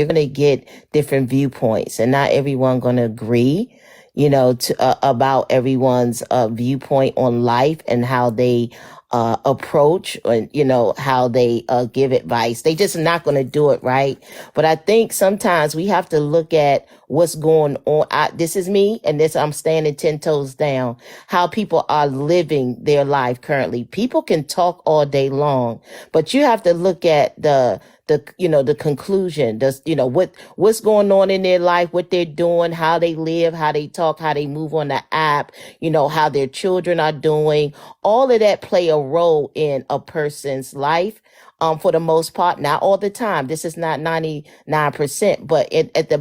you're going to get different viewpoints, and not everyone going to agree, about everyone's viewpoint on life and how they approach, and how they give advice. They just not going to do it right. But I think sometimes we have to look at what's going on. This is me, and this I'm standing 10 toes down. How people are living their life currently. People can talk all day long, but you have to look at the conclusion. What's going on in their life, what they're doing, how they live, how they talk, how they move on the app, how their children are doing. All of that play a role in a person's life. For the most part, not all the time. This is not 99%, but at the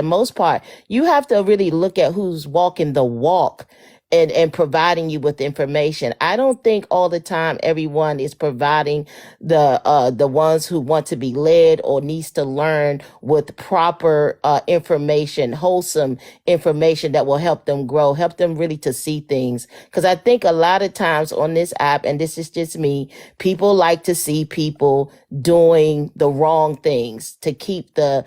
most part, you have to really look at who's walking the walk and providing you with information. I don't think all the time everyone is providing the ones who want to be led or needs to learn with proper information, wholesome information that will help them grow, help them really to see things. Because I think a lot of times on this app, and this is just me, people like to see people doing the wrong things to keep the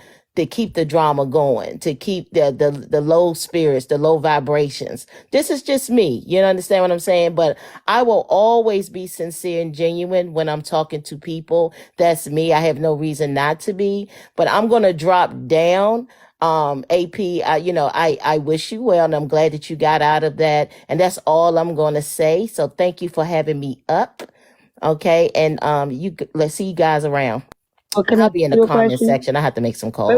drama going, to keep the low spirits, the low vibrations. This is just me. You understand what I'm saying? But I will always be sincere and genuine when I'm talking to people. That's me. I have no reason not to be, but I'm going to drop down. AP, I wish you well, and I'm glad that you got out of that. And that's all I'm going to say. So thank you for having me up. Okay. And, let's see you guys around. Well, can I I'll be in ask the you a comment question? section. I have to make some Wait. calls. I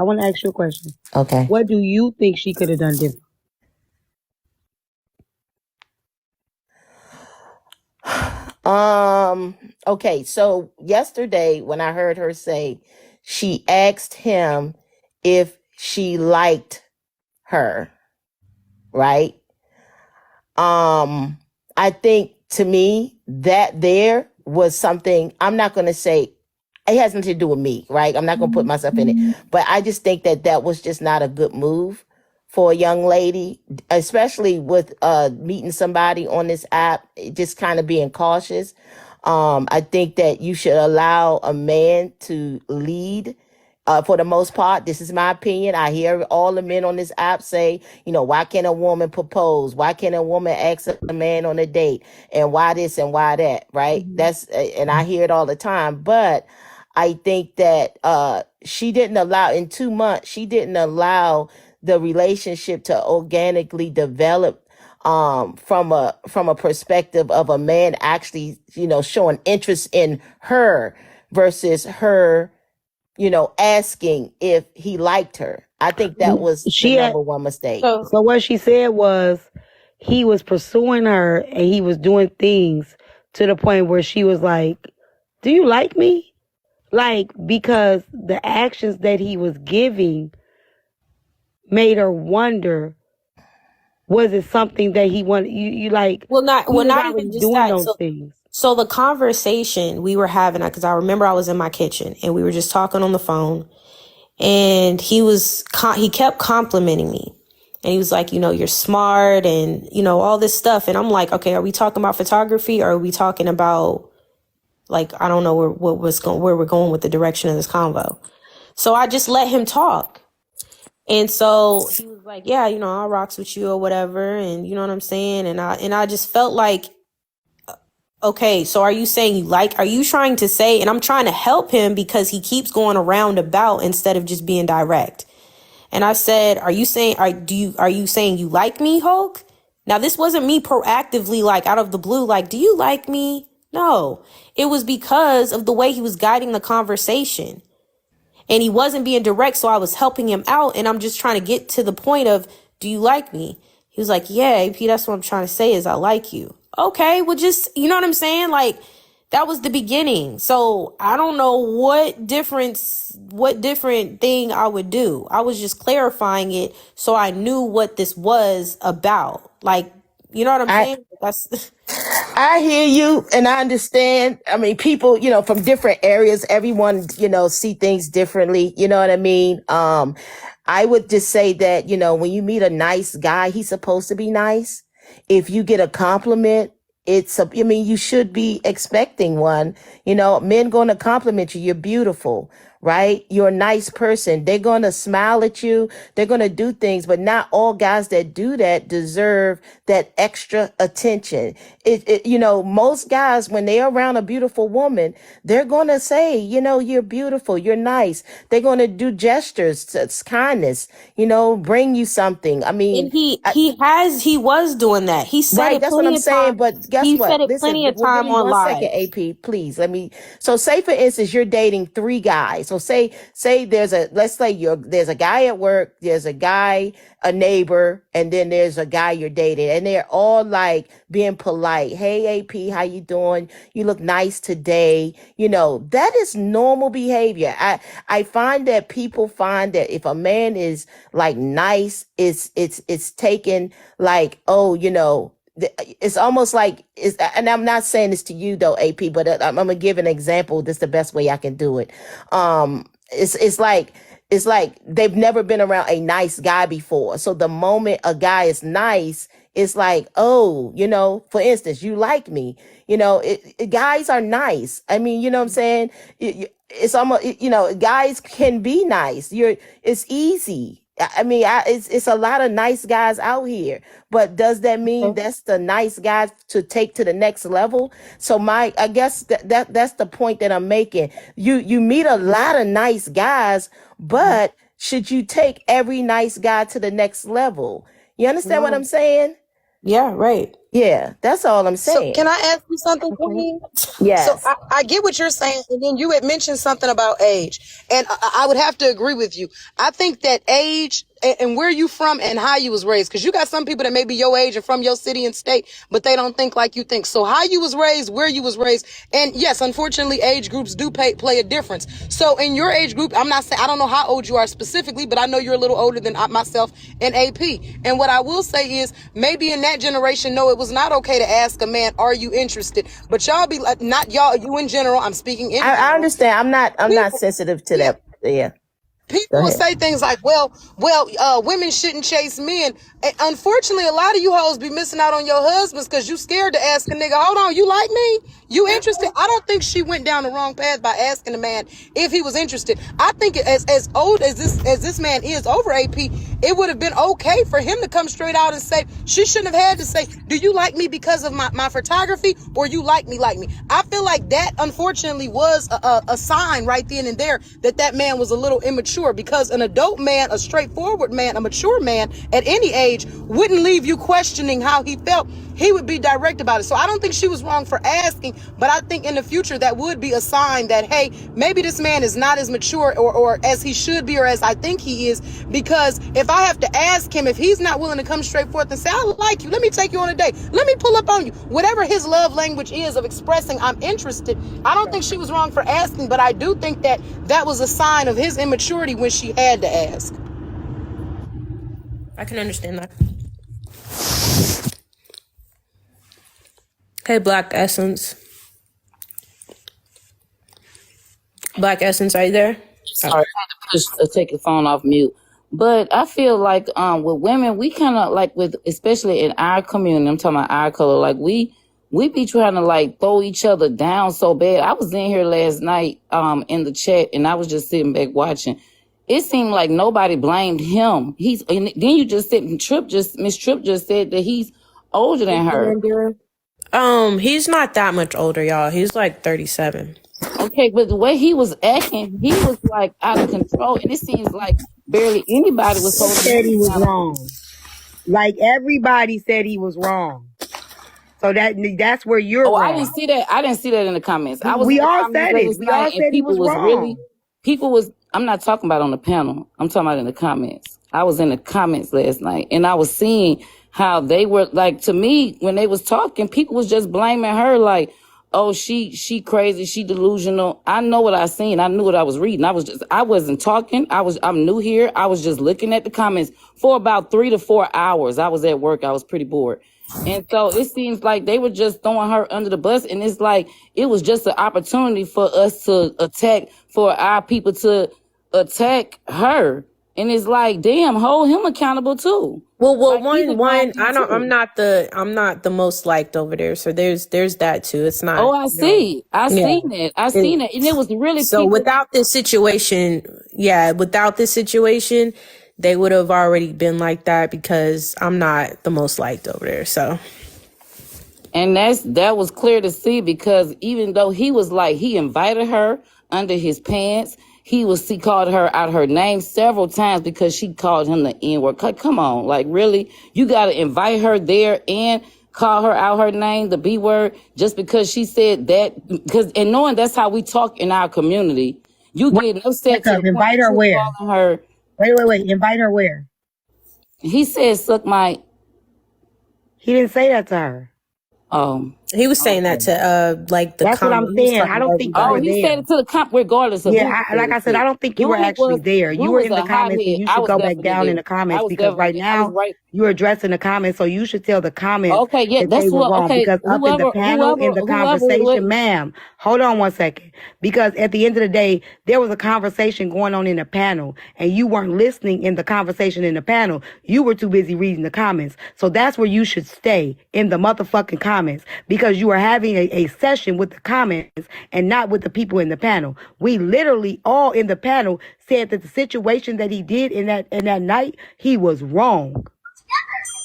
want to ask you a question. Okay. What do you think she could have done different? Okay, so yesterday when I heard her say she asked him if she liked her, right? I think to me that there was something. I'm not going to say it has nothing to do with me, right? I'm not going to put myself in it, but I just think that was just not a good move for a young lady, especially with meeting somebody on this app, just kind of being cautious. I think that you should allow a man to lead. For the most part, this is my opinion. I hear all the men on this app say, why can't a woman propose? Why can't a woman ask a man on a date? And why this and why that, right? And I hear it all the time. But I think that she didn't allow, in 2 months, she didn't allow the relationship to organically develop from a perspective of a man actually, showing interest in her versus her, asking if he liked her. I think that was the number one mistake. So what she said was he was pursuing her and he was doing things to the point where she was like, do you like me? Like, because the actions that he was giving made her wonder, was it something that he wanted? You like, not even just doing that. those things. So the conversation we were having, because I remember I was in my kitchen and we were just talking on the phone, and he kept complimenting me. And he was like, you're smart and, all this stuff. And I'm like, okay, are we talking about photography, or are we talking about, like, I don't know where we're going with the direction of this convo. So I just let him talk. And so he was like, yeah, I rocks with you or whatever. And you know what I'm saying? And I just felt like, okay, so are you trying to say, and I'm trying to help him because he keeps going around about instead of just being direct. And I said, are you saying you like me, Hulk? Now, this wasn't me proactively, like out of the blue, like, do you like me? No, it was because of the way he was guiding the conversation. And he wasn't being direct, so I was helping him out. And I'm just trying to get to the point of, do you like me? He was like, yeah, AP, that's what I'm trying to say is I like you. Okay, well, just, you know what I'm saying? Like, that was the beginning. So I don't know what different thing I would do. I was just clarifying it so I knew what this was about. Like, you know what I'm saying? I hear you and I understand. I mean, people, from different areas, everyone, see things differently. You know what I mean? I would just say that, when you meet a nice guy, he's supposed to be nice. If you get a compliment, you should be expecting one. Men going to compliment you. You're beautiful. right? You're a nice person. They're going to smile at you. They're going to do things, but not all guys that do that deserve that extra attention. Most guys, when they're around a beautiful woman, they're going to say, you're beautiful, you're nice. They're going to do gestures, it's kindness, bring you something. I mean, And he was doing that. He said right, it that's what plenty I'm of saying. time. But guess He what? said it Listen, plenty of well, give time me on 1 second, live. AP, please. So say for instance, you're dating 3 guys. So say let's say there's a guy at work, there's a guy, a neighbor, and then there's a guy you're dating, and they're all like being polite. Hey, AP, how you doing? You look nice today. That is normal behavior. I find that people find that if a man is like nice, it's taken like, oh, it's almost like and I'm not saying this to you though, AP, but I'm gonna give an example. This is the best way I can do it. It's like they've never been around a nice guy before. So the moment a guy is nice, it's like, oh, for instance, you like me. Guys are nice. I mean, you know what I'm saying? It's almost, guys can be nice. It's easy. I mean, it's a lot of nice guys out here, but does that mean that's the nice guy to take to the next level? So I guess that's the point that I'm making. You meet a lot of nice guys, but should you take every nice guy to the next level? You understand what I'm saying? Yeah, right. Yeah, that's all I'm So saying. can I ask you something, Queen? So Yes. I get what you're saying, and then you had mentioned something about age, and I would have to agree with you. I think that age and where you from and how you was raised, because you got some people that may be your age and from your city and state, but they don't think like you think. So how you was raised, where you was raised, and yes, unfortunately, age groups do play a difference. So in your age group, I'm not saying, I don't know how old you are specifically, but I know you're a little older than myself and AP. And what I will say is, maybe in that generation, no, it was not okay to ask a man, "Are you interested?" But y'all be like, not y'all, you in general. I'm speaking in I general. understand. I'm not sensitive to Yeah. that. Yeah. People will say things like, well, women shouldn't chase men. And unfortunately, a lot of you hoes be missing out on your husbands because you scared to ask a nigga, hold on, you like me? You interested? I don't think she went down the wrong path by asking a man if he was interested. I think as old as this man is, over AP, it would have been okay for him to come straight out and say, she shouldn't have had to say, do you like me because of my photography, or you like me? I feel like that, unfortunately, was a sign right then and there that man was a little immature, because an adult man, a straightforward man, a mature man at any age wouldn't leave you questioning how he felt. He would be direct about it. So I don't think she was wrong for asking, but I think in the future that would be a sign that, hey, maybe this man is not as mature or as he should be, or as I think he is, because if I have to ask him, if he's not willing to come straight forth and say, I like you, let me take you on a date, let me pull up on you, whatever his love language is of expressing I'm interested, I don't think she was wrong for asking, but I do think that was a sign of his immaturity when she had to ask. I can understand that. Hey, Black Essence. Black Essence, are you there? Sorry, I had to take the phone off mute. But I feel like with women, we kind of like especially in our community, I'm talking about our color, like we be trying to like throw each other down so bad. I was in here last night in the chat, and I was just sitting back watching. It seemed like nobody blamed him. And then you just said Miss Tripp just said that he's older than her. He's not that much older, y'all. He's like 37. Okay, but the way he was acting, he was like out of control, and it seems like barely anybody was holding Said he him was down. wrong. Like everybody said he was wrong. So that's where you're wrong. I didn't see that. I didn't see that in the comments. I was We in the all comments said it. last We night, all and said he was wrong. I'm not talking about on the panel. I'm talking about in the comments. I was in the comments last night, and I was seeing how they were like, to me, when they was talking, people was just blaming her like, oh, she crazy, she delusional. I know what I seen. I knew what I was reading. I wasn't talking. I'm new here. I was just looking at the comments for about 3 to 4 hours. I was at work. I was pretty bored. And so it seems like they were just throwing her under the bus. And it's like, it was just an opportunity for us to attack, for our people to attack her. And it's like, damn, hold him accountable too. Well, Like he's a one. grown man too. I'm not the most liked over there. So there's that too. It's not. Oh, I see. I Yeah. seen it. I seen it. And it was really So people. without this situation, they would have already been like that because I'm not the most liked over there. So And that was clear to see, because even though he was like, he invited her under his pants, he called her out her name several times because she called him the N-word. Come on, like really? You got to invite her there and call her out her name, the B word, just because she said that? And knowing that's how we talk in our community, you get upset to the point Invite her that you where? calling her. Wait. Invite her where? He said, "Suck my." He didn't say that to her. he was saying that to like the. That's what I'm comment. He was saying. talking I to don't think you everybody. were He there. said it to the comp, regardless of who. Yeah, he said like it I said, to. I don't think you were Who actually was- there. who You were was in the a comments, and hothead? you I should was go back definitely down there. in the I comments, was because right definitely- I was now right. you're addressing the comments, so you should tell the comments Okay, yeah, that that's they were what. wrong. Okay, Because up in the panel, in the conversation, ma'am, hold on one second. Because at the end of the day, there was a conversation going on in the panel, and you weren't listening in the conversation in the panel. You were too busy reading the comments. So that's where you should stay, in the motherfucking comments, because you are having a session with the comments and not with the people in the panel. We literally all in the panel said that the situation that he did in that night, he was wrong.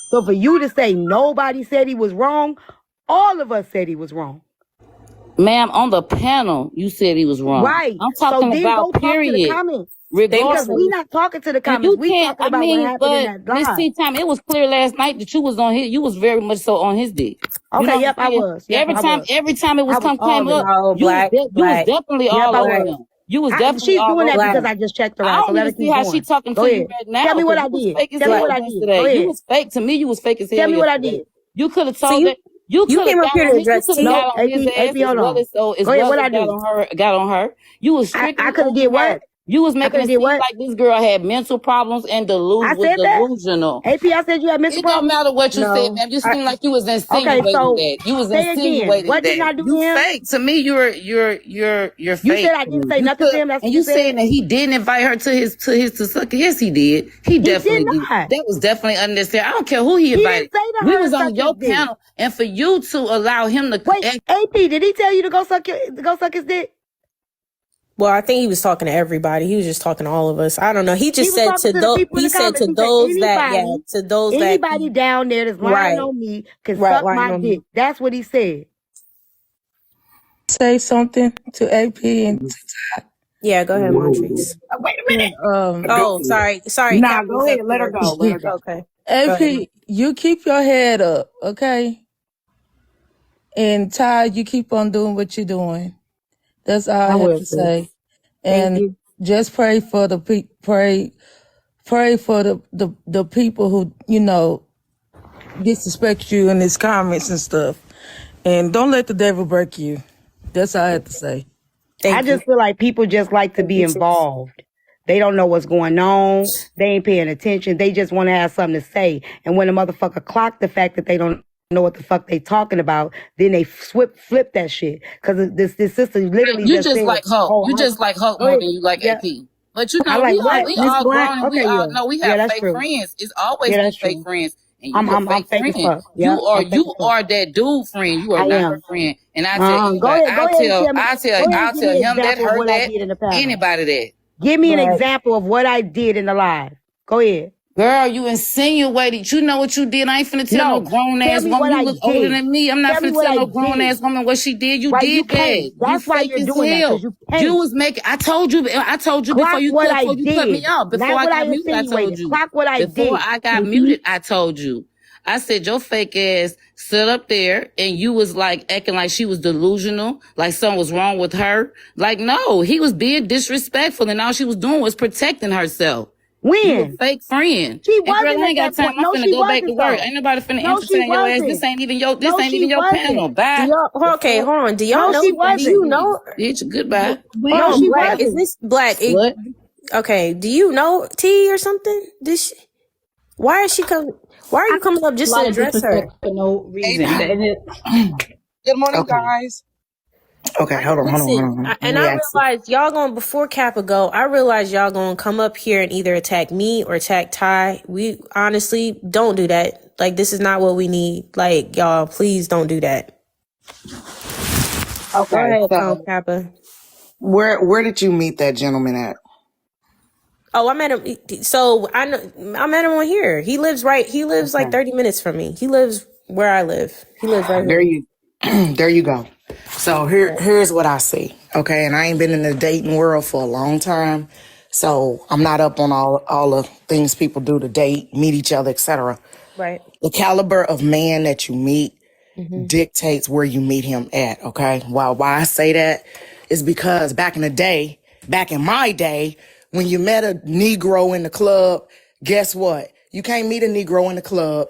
So for you to say nobody said he was wrong, all of us said he was wrong. Ma'am, on the panel, you said he was wrong. Right. I'm talking so then about go talk to the period. comments. Regardless. Because we not talking to the And comments. you We can't. talking I about what mean, happened in but that Miss live. T Time, it was clear last night that you was on his. You was very much so on his dick. You Okay, know yep, what I'm I saying? was. Yep, Every time it was I was all came in. up, No, you Black. was definitely Yep, all I over was. him. You was definitely She's all doing that over because him. I just checked her I out. So don't let her even see keep how going. she talking Go to ahead. you right now. Tell me what 'cause I you was did. fake as Tell me hell what I did. yesterday. Go You ahead. was fake to me. You was fake as hell Tell me what I yesterday. did. You could have So told that. You you could came have up got here on to his. You address could have T. got on his ass AP, hold on. as Go ahead. well What as I do? got on her. You was strictly I could have did on her. what? You was I making could it have seem did what? like this girl had mental problems and I said that. delusional. AP, I said you had mental It don't problems. matter what you said, No. ma'am. You seem like you was Okay, insinuating so that. You was say again. insinuating What did I that. do to You him? fake. To me, you're You fake. said I didn't say You nothing to could- him. That's what and you you said. saying that he didn't invite her to suck it. Yes, he did. He definitely did did. not. That was definitely unnecessary. I don't care who he He didn't invited. say to We her was to on suck your his dick. panel, and for you to allow him to Wait, act. AP, did he tell you to go suck his dick? Well, I think he was talking to everybody. He was just talking to all of us. I don't know. He just He was said talking to to the those. people in He the said comments. to He said those that anybody, to those anybody that down there that's lying on me can suck lying my on dick. me. That's what he said. Say something to AP and Yeah, go ahead, Montrese. Wait a minute. Oh, sorry, Nah, Captain's go ahead. up Let her here. go. Let her go. Okay. Go ahead. AP, you keep your head up, okay? And Ty, you keep on doing what you're doing. That's all I have will, to sis. say. Thank And you. just pray for the pray for the people who, you know, disrespect you in these comments and stuff. And don't let the devil break you. That's all I have to say. I just feel like people just like to be involved. They don't know what's going on. They ain't paying attention. They just want to have something to say. And when a motherfucker clock the fact that they don't know what the fuck they talking about, then they flip that shit. Because this sister literally You just just said, like Hulk. oh, You just like Hulk go more ahead. than you like Yeah. AP. But you I know, like we what? all Miss Black? grown and we Okay, all yeah. know we Yeah, have that's fake true. friends. It's always Yeah, been that's fake true. friends. And you a I'm fake fake as friend. fuck. Yeah, I'm fake as fuck. are that dude friend. You are I not am. her friend. And I tell Go anybody, ahead and tell me. Go ahead I'll and give tell me an him that, example of her what I that, did in the panel. anybody that. Give me an Right. example of what I did in the live. Go ahead. Girl, you insinuated. You know what you did. I ain't finna tell no grown tell ass me woman. what You I look older did. than me. I'm not Tell me finna what tell I no grown did. ass woman what she did. You Right, did you that. can't. You That's why fake you're as doing that, hell. 'cause you can't. You was making. I told you before Clock you what I cut me did. off. Before Not I what I got muted, I told insinuated. you. Clock what I Before did. I got muted, I told you. I said your fake ass stood up there and you was like acting like she was delusional, like something was wrong with her. Like, no, he was being disrespectful and all she was doing was protecting herself. You a When? fake friend. She And girl, wasn't I at ain't got that time. point. I'm No, finna she go back to wasn't, work. though. Ain't nobody finna No, she entertain your ass. This wasn't. ain't even your No, she panel. wasn't. Bye. Okay, hold on. Do y'all No, know? she Do wasn't. you know? Bitch, goodbye. No, Hold she on, Black. Is wasn't. this Black? What? Okay. Do you know T or something? Why is she coming? Why are you coming up just A lot to of address her? disrespect for no reason. Good morning, Okay. guys. Okay, hold on, hold on, hold Listen, on. Let and me I ask you. realized y'all going before Kappa go. I realized y'all going to come up here and either attack me or attack Ty. We honestly don't do that. Like, this is not what we need. Like, y'all, please don't do that. Go Okay, ahead, so Kappa. where did you meet that gentleman at? Oh, I met him. So I met him on here. He lives like Okay. 30 minutes from me. He lives where I live. He lives right There here. you there you go. So here's what I see. Okay, and I ain't been in the dating world for a long time. So I'm not up on all the things people do to date, meet each other, etc. Right. The caliber of man that you meet Mm-hmm. dictates where you meet him at, okay? Why I say that is because back in my day, when you met a Negro in the club, guess what? You can't meet a Negro in the club,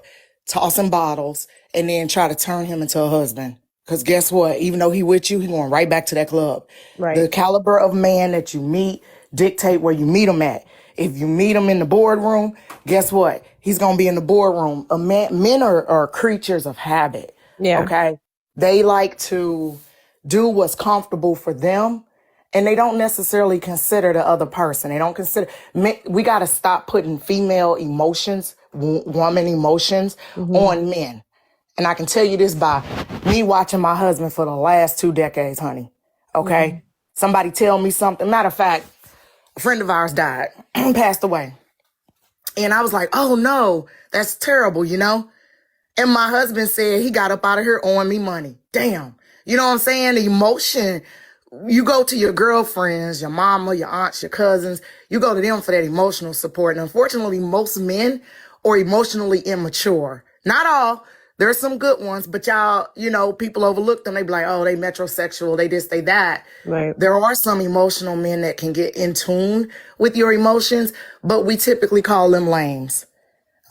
tossing bottles, and then try to turn him into a husband. Because guess what? Even though he with you, he going right back to that club. Right. The caliber of man that you meet dictate where you meet him at. If you meet him in the boardroom, guess what? He's going to be in the boardroom. Men are creatures of habit. Yeah. Okay. They like to do what's comfortable for them, and they don't necessarily consider the other person. They don't consider, we got to stop putting female emotions, woman emotions on men. And I can tell you this by me watching my husband for the last 2 decades, honey. Okay. Somebody tell me something. Matter of fact, a friend of ours died, passed away. And I was like, oh no, that's terrible, you know? And my husband said he got up out of here owing me money. Damn. You know what I'm saying? The emotion, you go to your girlfriends, your mama, your aunts, your cousins, you go to them for that emotional support. And unfortunately, most men are emotionally immature. Not all. There's some good ones, but y'all, you know, people overlook them. They be like, oh, they metrosexual, they this, they that. Right. There are some emotional men that can get in tune with your emotions, but we typically call them lames.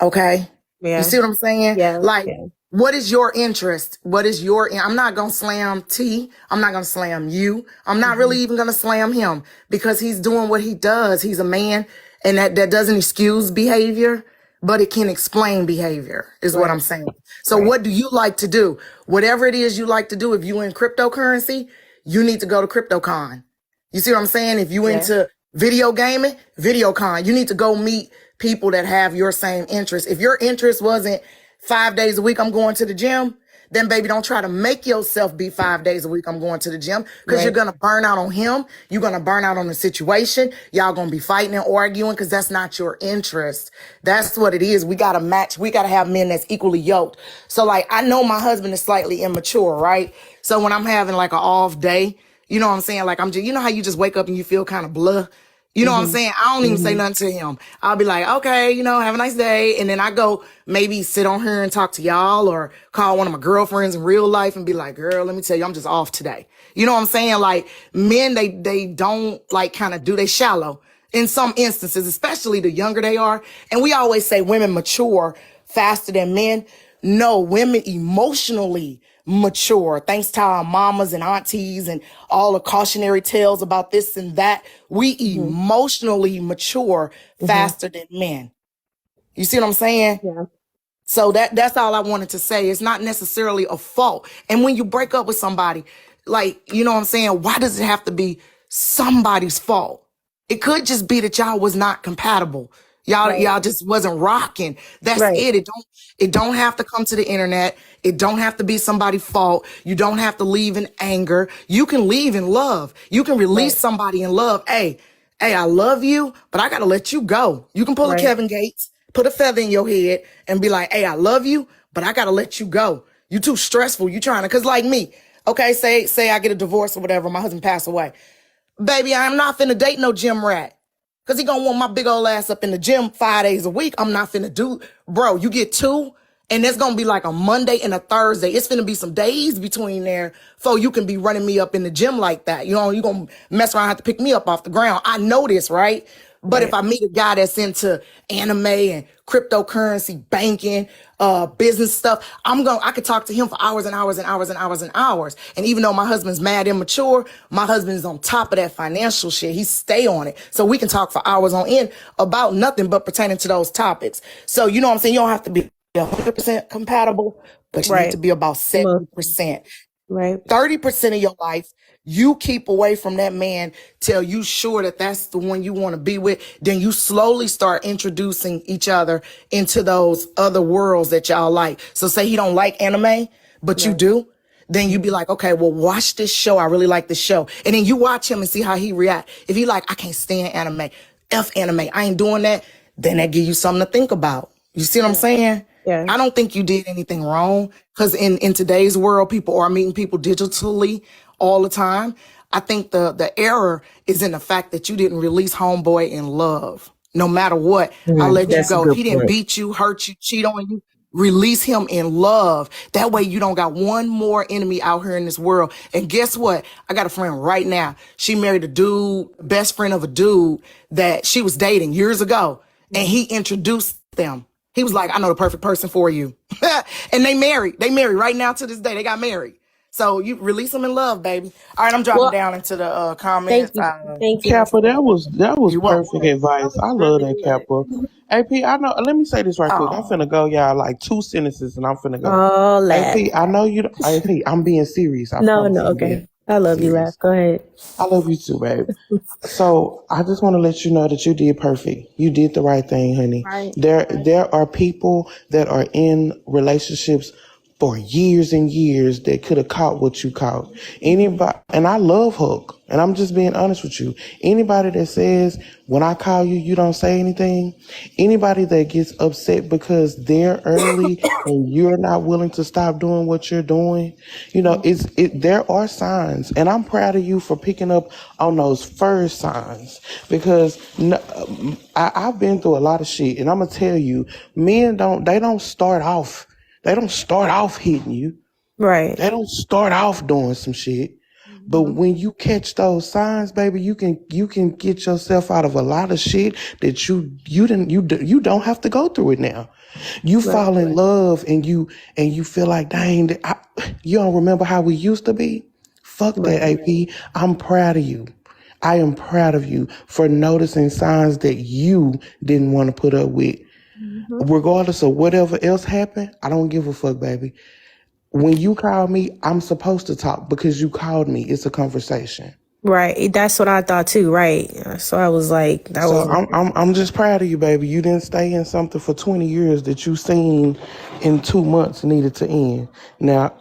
Okay? Yeah. You see what I'm saying? Yeah. Like, Yeah. what is your interest? What is your, I'm not going to slam T. I'm not going to slam you. I'm not really even going to slam him because he's doing what he does. He's a man, and that doesn't excuse behavior, but it can explain behavior is what I'm saying. So what do you like to do? Whatever it is you like to do, if you in cryptocurrency, you need to go to CryptoCon. You see what I'm saying? If you into video gaming, VideoCon, you need to go meet people that have your same interest. If your interest wasn't 5 days a week, I'm going to the gym, then baby, don't try to make yourself be 5 days a week, I'm going to the gym, because you're going to burn out on him. You're going to burn out on the situation. Y'all going to be fighting and arguing because that's not your interest. That's what it is. We got to match. We got to have men that's equally yoked. So like, I know my husband is slightly immature, right? So when I'm having like an off day, you know what I'm saying? Like I'm just, you know how you just wake up and you feel kind of blah? You know what I'm saying? I don't even say nothing to him. I'll be like, okay, you know, have a nice day. And then I go maybe sit on here and talk to y'all or call one of my girlfriends in real life and be like, girl, let me tell you, I'm just off today. You know what I'm saying? Like men, they don't like kind of they shallow in some instances, especially the younger they are. And we always say women mature faster than men. No, women emotionally mature, thanks to our mamas and aunties and all the cautionary tales about this and that. We emotionally mature faster than men. You see what I'm saying? Yeah. So that's all I wanted to say. It's not necessarily a fault. And when you break up with somebody, like, you know what I'm saying? Why does it have to be somebody's fault? It could just be that y'all was not compatible. Y'all just wasn't rocking. That's it. It don't have to come to the internet. It don't have to be somebody's fault. You don't have to leave in anger. You can leave in love. You can release somebody in love. Hey, I love you, but I gotta let you go. You can pull a Kevin Gates, put a feather in your head and be like, hey, I love you, but I gotta let you go. You too stressful. You trying to, cause like me, okay, say I get a divorce or whatever, my husband passed away. Baby, I'm not finna date no gym rat. Cause he gonna want my big old ass up in the gym 5 days a week. I'm not finna do, bro, you get two, and there's gonna be like a Monday and a Thursday. It's finna be some days between there so you can be running me up in the gym like that. You know, you gonna mess around and have to pick me up off the ground. I know this, right? But if I meet a guy that's into anime and cryptocurrency, banking, business stuff, I could talk to him for hours and hours and hours and hours and hours. And even though my husband's mad immature, my husband is on top of that financial shit. He stay on it. So we can talk for hours on end about nothing but pertaining to those topics. So, you know what I'm saying? You don't have to be 100% compatible, but you need to be about 70%. Right. 30% of your life you keep away from that man till you sure that that's the one you want to be with. Then you slowly start introducing each other into those other worlds that y'all like. So say he don't like anime, but you do. Then you be like, okay, well, watch this show. I really like this show. And then you watch him and see how he react. If he like, I can't stand anime, F anime, I ain't doing that, then that give you something to think about. You see what I'm saying? Yeah. I don't think you did anything wrong, because in today's world, people are meeting people digitally all the time. I think the error is in the fact that you didn't release homeboy in love. No matter what, I let you That's a go. If good he didn't point. beat you, hurt you, cheat on you, release him in love. That way you don't got one more enemy out here in this world. And guess what? I got a friend right now. She married a dude, best friend of a dude that she was dating years ago. And he introduced them. He was like, I know the perfect person for you. And they married. They married right now to this day. They got married. So you release them in love, baby. All right, I'm dropping Well, down into the thank comments. you. Thank you. Kappa, that was You welcome. perfect advice. I love that, Kappa. AP, I know. Let me say this right quick. I'm finna go, y'all, like 2 sentences, and I'm finna go. Oh, laugh. AP, I know you. AP, I'm being serious. I No, promise no, I'm being okay. I love you, serious. laugh. Go ahead. I love you too, babe. So I just want to let you know that you did perfect. You did the right thing, honey. Right. There are people that are in relationships for years and years that could have caught what you caught. Anybody, and I love Hook, and I'm just being honest with you. Anybody that says when I call you, you don't say anything. Anybody that gets upset because they're early and you're not willing to stop doing what you're doing, you know, there are signs, and I'm proud of you for picking up on those first signs, because I've been through a lot of shit, and I'm gonna tell you, men don't start off. They don't start off hitting you. Right. They don't start off doing some shit. But when you catch those signs, baby, you can get yourself out of a lot of shit that you don't have to go through it now. You fall in love and you feel like, dang, you don't remember how we used to be? Fuck that, AP. I'm proud of you. I am proud of you for noticing signs that you didn't want to put up with. Regardless of whatever else happened, I don't give a fuck, baby. When you call me, I'm supposed to talk because you called me. It's a conversation. Right. That's what I thought too. Right. So I was like, I'm just proud of you, baby. You didn't stay in something for 20 years that you seen in 2 months needed to end. Now,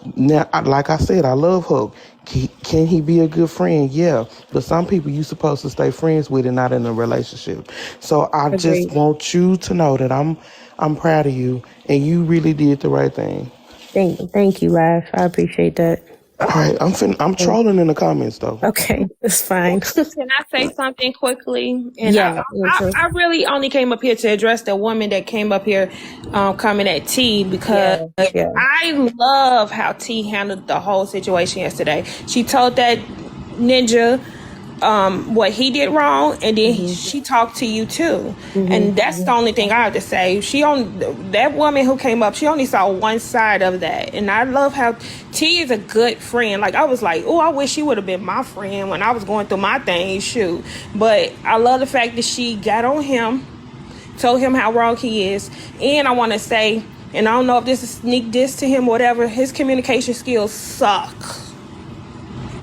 like I said, I love Hope. Can he be a good friend? Yeah. But some people you supposed to stay friends with and not in a relationship. So I just want you to know that I'm proud of you, and you really did the right thing. Thank you, Laugh. I appreciate that. All right, I'm trolling in the comments though. Okay, it's fine. Can I say something quickly? And Yeah. I really only came up here to address the woman that came up here coming at T, because I love how T handled the whole situation yesterday. She told that ninja what he did wrong, and then she talked to you too. And that's the only thing I have to say. That woman who came up, she only saw one side of that. And I love how T is a good friend. Like, I was like, oh, I wish she would have been my friend when I was going through my thing. Shoot. But I love the fact that she got on him, told him how wrong he is. And I want to say, and I don't know if this is sneak diss to him or whatever, his communication skills suck.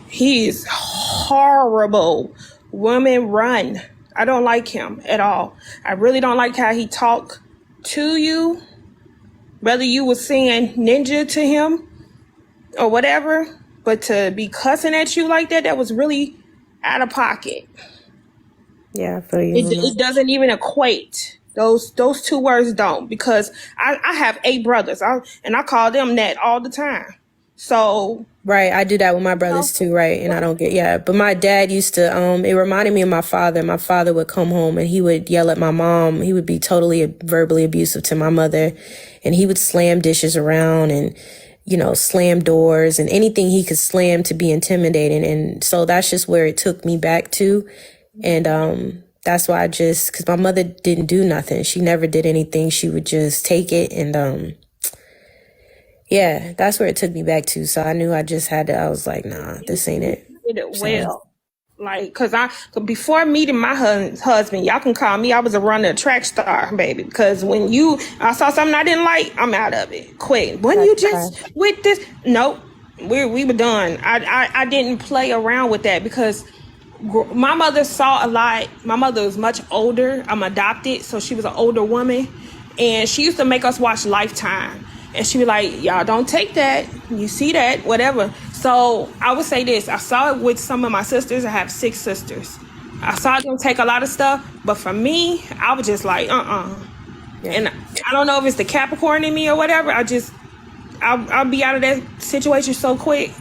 He is horrible. Women, run. I don't like him at all. I really don't like how he talked to you. Whether you were saying ninja to him or whatever, but to be cussing at you like that was really out of pocket. Yeah, I feel you. It doesn't even equate. Those 2 words don't, because I have 8 brothers, and I call them that all the time. So right, I do that with my brothers too, right? And I don't get, but my dad used to, it reminded me of my father. My father would come home and he would yell at my mom. He would be totally verbally abusive to my mother, and he would slam dishes around and, you know, slam doors and anything he could slam to be intimidating. And so that's just where it took me back to. And, that's why because my mother didn't do nothing. She never did anything. She would just take it. And, yeah, that's where it took me back to. So I knew I was like, nah, this ain't it. Did it well. Like, cause before meeting my husband, y'all can call me, I was a runner, track star, baby. Because when I saw something I didn't like, I'm out of it quick. When you just with this, nope. we were done. I didn't play around with that because my mother saw a lot. My mother was much older. I'm adopted, so she was an older woman, and she used to make us watch Lifetime. And she was like, y'all don't take that. You see that, whatever. So I would say this. I saw it with some of my sisters. I have 6 sisters. I saw them take a lot of stuff, but for me, I was just like, Yeah. And I don't know if it's the Capricorn in me or whatever. I'll be out of that situation so quick.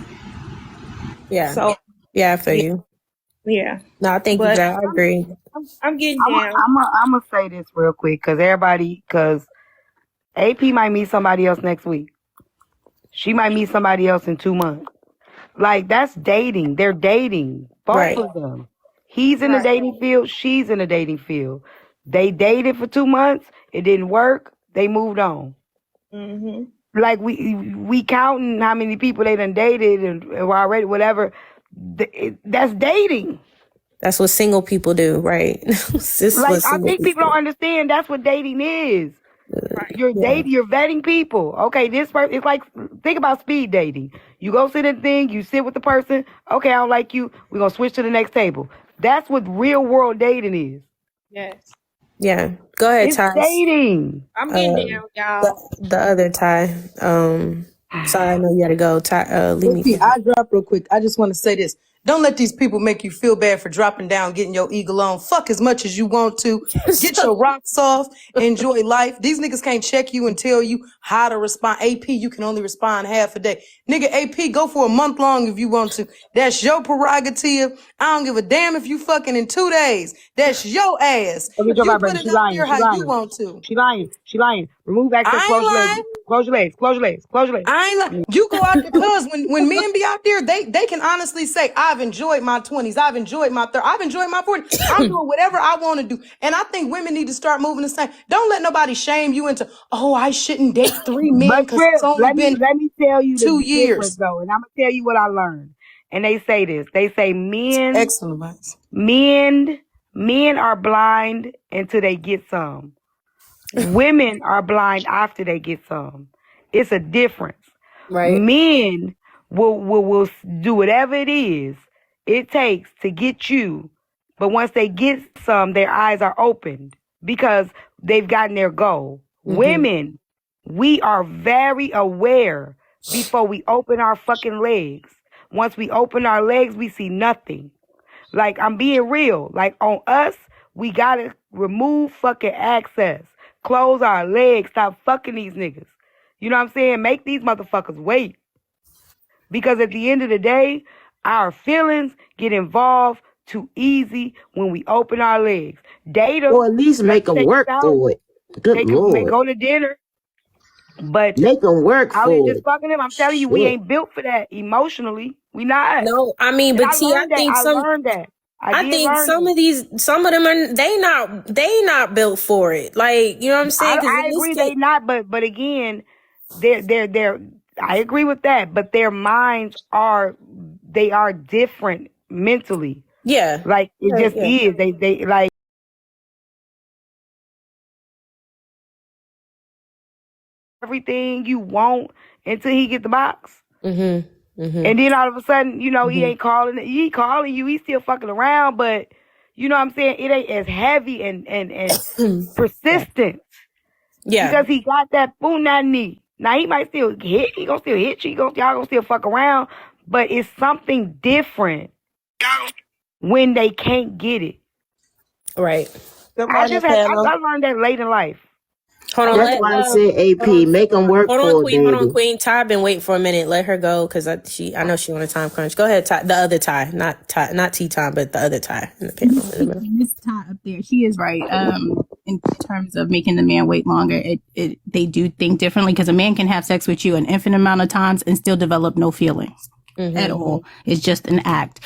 Yeah. So Yeah, I feel you. yeah. No, I think But I agree. I'm getting I'm down. gonna say this real quick because AP might meet somebody else next week. She might meet somebody else in 2 months. Like, that's dating. They're dating. Both Right. of them. He's in the dating field. She's in the dating field. They dated for 2 months. It didn't work. They moved on. Mm-hmm. Like, we counting how many people they done dated and already whatever. That's dating. That's what single people do, right? This is what Like, I single think people people don't understand that's what dating is. You're dating, you're vetting people. Okay, this person, it's like, think about speed dating. You go sit in the thing, you sit with the person. Okay, I don't like you. We're going to switch to the next table. That's what real world dating is. Yes. Yeah. Go ahead, It's Ty. dating. I'm getting down, y'all. The other Ty. Sorry, I know you gotta go. Ty, leave me. Okay, I drop real quick. I just want to say this. Don't let these people make you feel bad for dropping down, getting your eagle on. Fuck as much as you want to. Get your rocks off. Enjoy life. These niggas can't check you and tell you how to respond. AP, you can only respond half a day. Nigga, AP, go for a month long if you want to. That's your prerogative. I don't give a damn if you fucking in 2 days. That's your ass. Look at your You vibrator. put it She out lying. there She how you lying. want to. She lying. She lying. Remove access. I Close ain't your legs. lying. Close your legs. Close your legs. Close your legs. I ain't like you go out there cause when men be out there, they can honestly say, I've enjoyed my 20s, I've enjoyed my 30s, I've enjoyed my 40s. I'm doing whatever I want to do. And I think women need to start moving the same. Don't let nobody shame you into, oh, I shouldn't date 3 men But because it's Trill, only been let me tell you 2 the difference years. though, and I'm gonna tell you what I learned. And they say this. They say Excellent advice. men are blind until they get some. Women are blind after they get some. It's a difference. Right. Men will do whatever it takes to get you, but once they get some, their eyes are opened because they've gotten their goal. Women, we are very aware before we open our fucking legs. Once we open our legs, we see nothing. Like, I'm being real. Like, on us, we gotta remove fucking access. Close our legs. Stop fucking these niggas. You know what I'm saying? Make these motherfuckers wait. Because at the end of the day, our feelings get involved too easy when we open our legs. Date them. Or at least make them take work us out. for it. Good They Lord. go to dinner. But Make them work out here for just it. fucking them, I'm telling you, we Shit. ain't built for that emotionally. We not. No, I mean, And but T, I think I some. learned that. I did think learn some that. of some of them are they not built for it. Like, you know what I'm saying? Because I agree they not, but again, they're I agree with that, but their minds are different mentally. yeah, Like it just is. They like everything you want until he get the box. Mm-hmm. Mm-hmm. And then all of a sudden, you know, he ain't calling you, he's still fucking around, but you know what I'm saying? It ain't as heavy and persistent. Yeah. Because he got that punani. Now he might still hit, he gonna still hit you, y'all gonna still fuck around, but it's something different when they can't get it. Right. I learned that late in life. Hold on. That's why I said AP. Make them work Hold for on, it, Queen. Hold on, baby. Queen. Ty been waiting for a minute. Let her go because I know she on a time crunch. Go ahead, Ty. The other Ty, not T Time, but the other Ty in the panel. Miss Ty up there, she is right. In terms of making the man wait longer, they do think differently because a man can have sex with you an infinite amount of times and still develop no feelings. At all. It's just an act.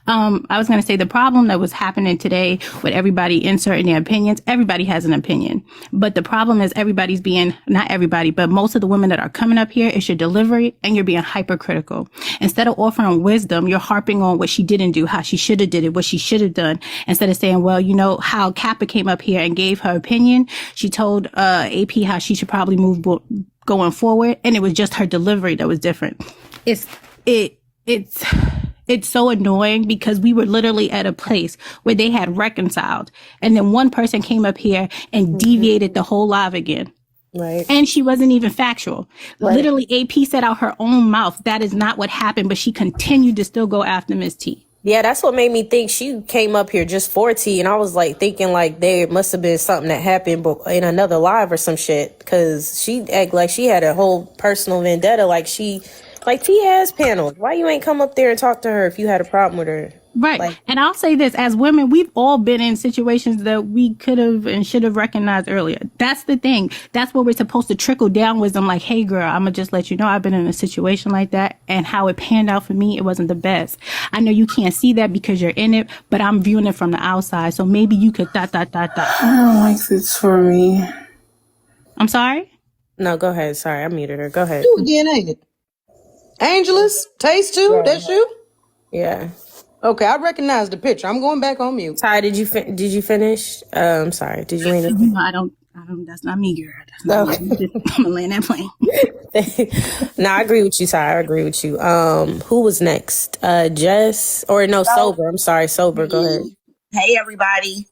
I was going to say the problem that was happening today with everybody inserting their opinions, everybody has an opinion. But the problem is everybody's being, not everybody, but most of the women that are coming up here, it's your delivery and you're being hypercritical. Instead of offering wisdom, you're harping on what she didn't do, how she should have did it, what she should have done. Instead of saying, well, you know, how Kappa came up here and gave her opinion. She told AP how she should probably move going forward. And it was just her delivery that was different. it's so annoying because we were literally at a place where they had reconciled, and then one person came up here and deviated the whole live again. Right. And she wasn't even factual. Right. Literally, AP said out her own mouth that is not what happened, but she continued to still go after Miss T. Yeah, that's what made me think she came up here just for T, and I was like thinking like there must have been something that happened but in another live or some shit, because she act like she had a whole personal vendetta, like T has panels. Why you ain't come up there and talk to her if you had a problem with her? Right. Like, and I'll say this, as women, we've all been in situations that we could have and should have recognized earlier. That's the thing. That's what we're supposed to trickle down wisdom. Like, hey, girl, I'm going to just let you know I've been in a situation like that. And how it panned out for me, it wasn't the best. I know you can't see that because you're in it, but I'm viewing it from the outside. So maybe you could ... I don't like this for me. I'm sorry? no, go ahead. Sorry, I muted her. Go ahead. You again, ain't it? Angelus, Taste too? That's you? Yeah. Okay, I recognize the picture. I'm going back on mute. Ty, did you finish? I'm sorry. Did you mean No, I don't, that's not me, girl. That's not me. I'm gonna land that plane. No, I agree with you, Ty. I agree with you. Who was next? Jess, or no, Sober. I'm sorry, Sober. Go ahead. Hey, everybody.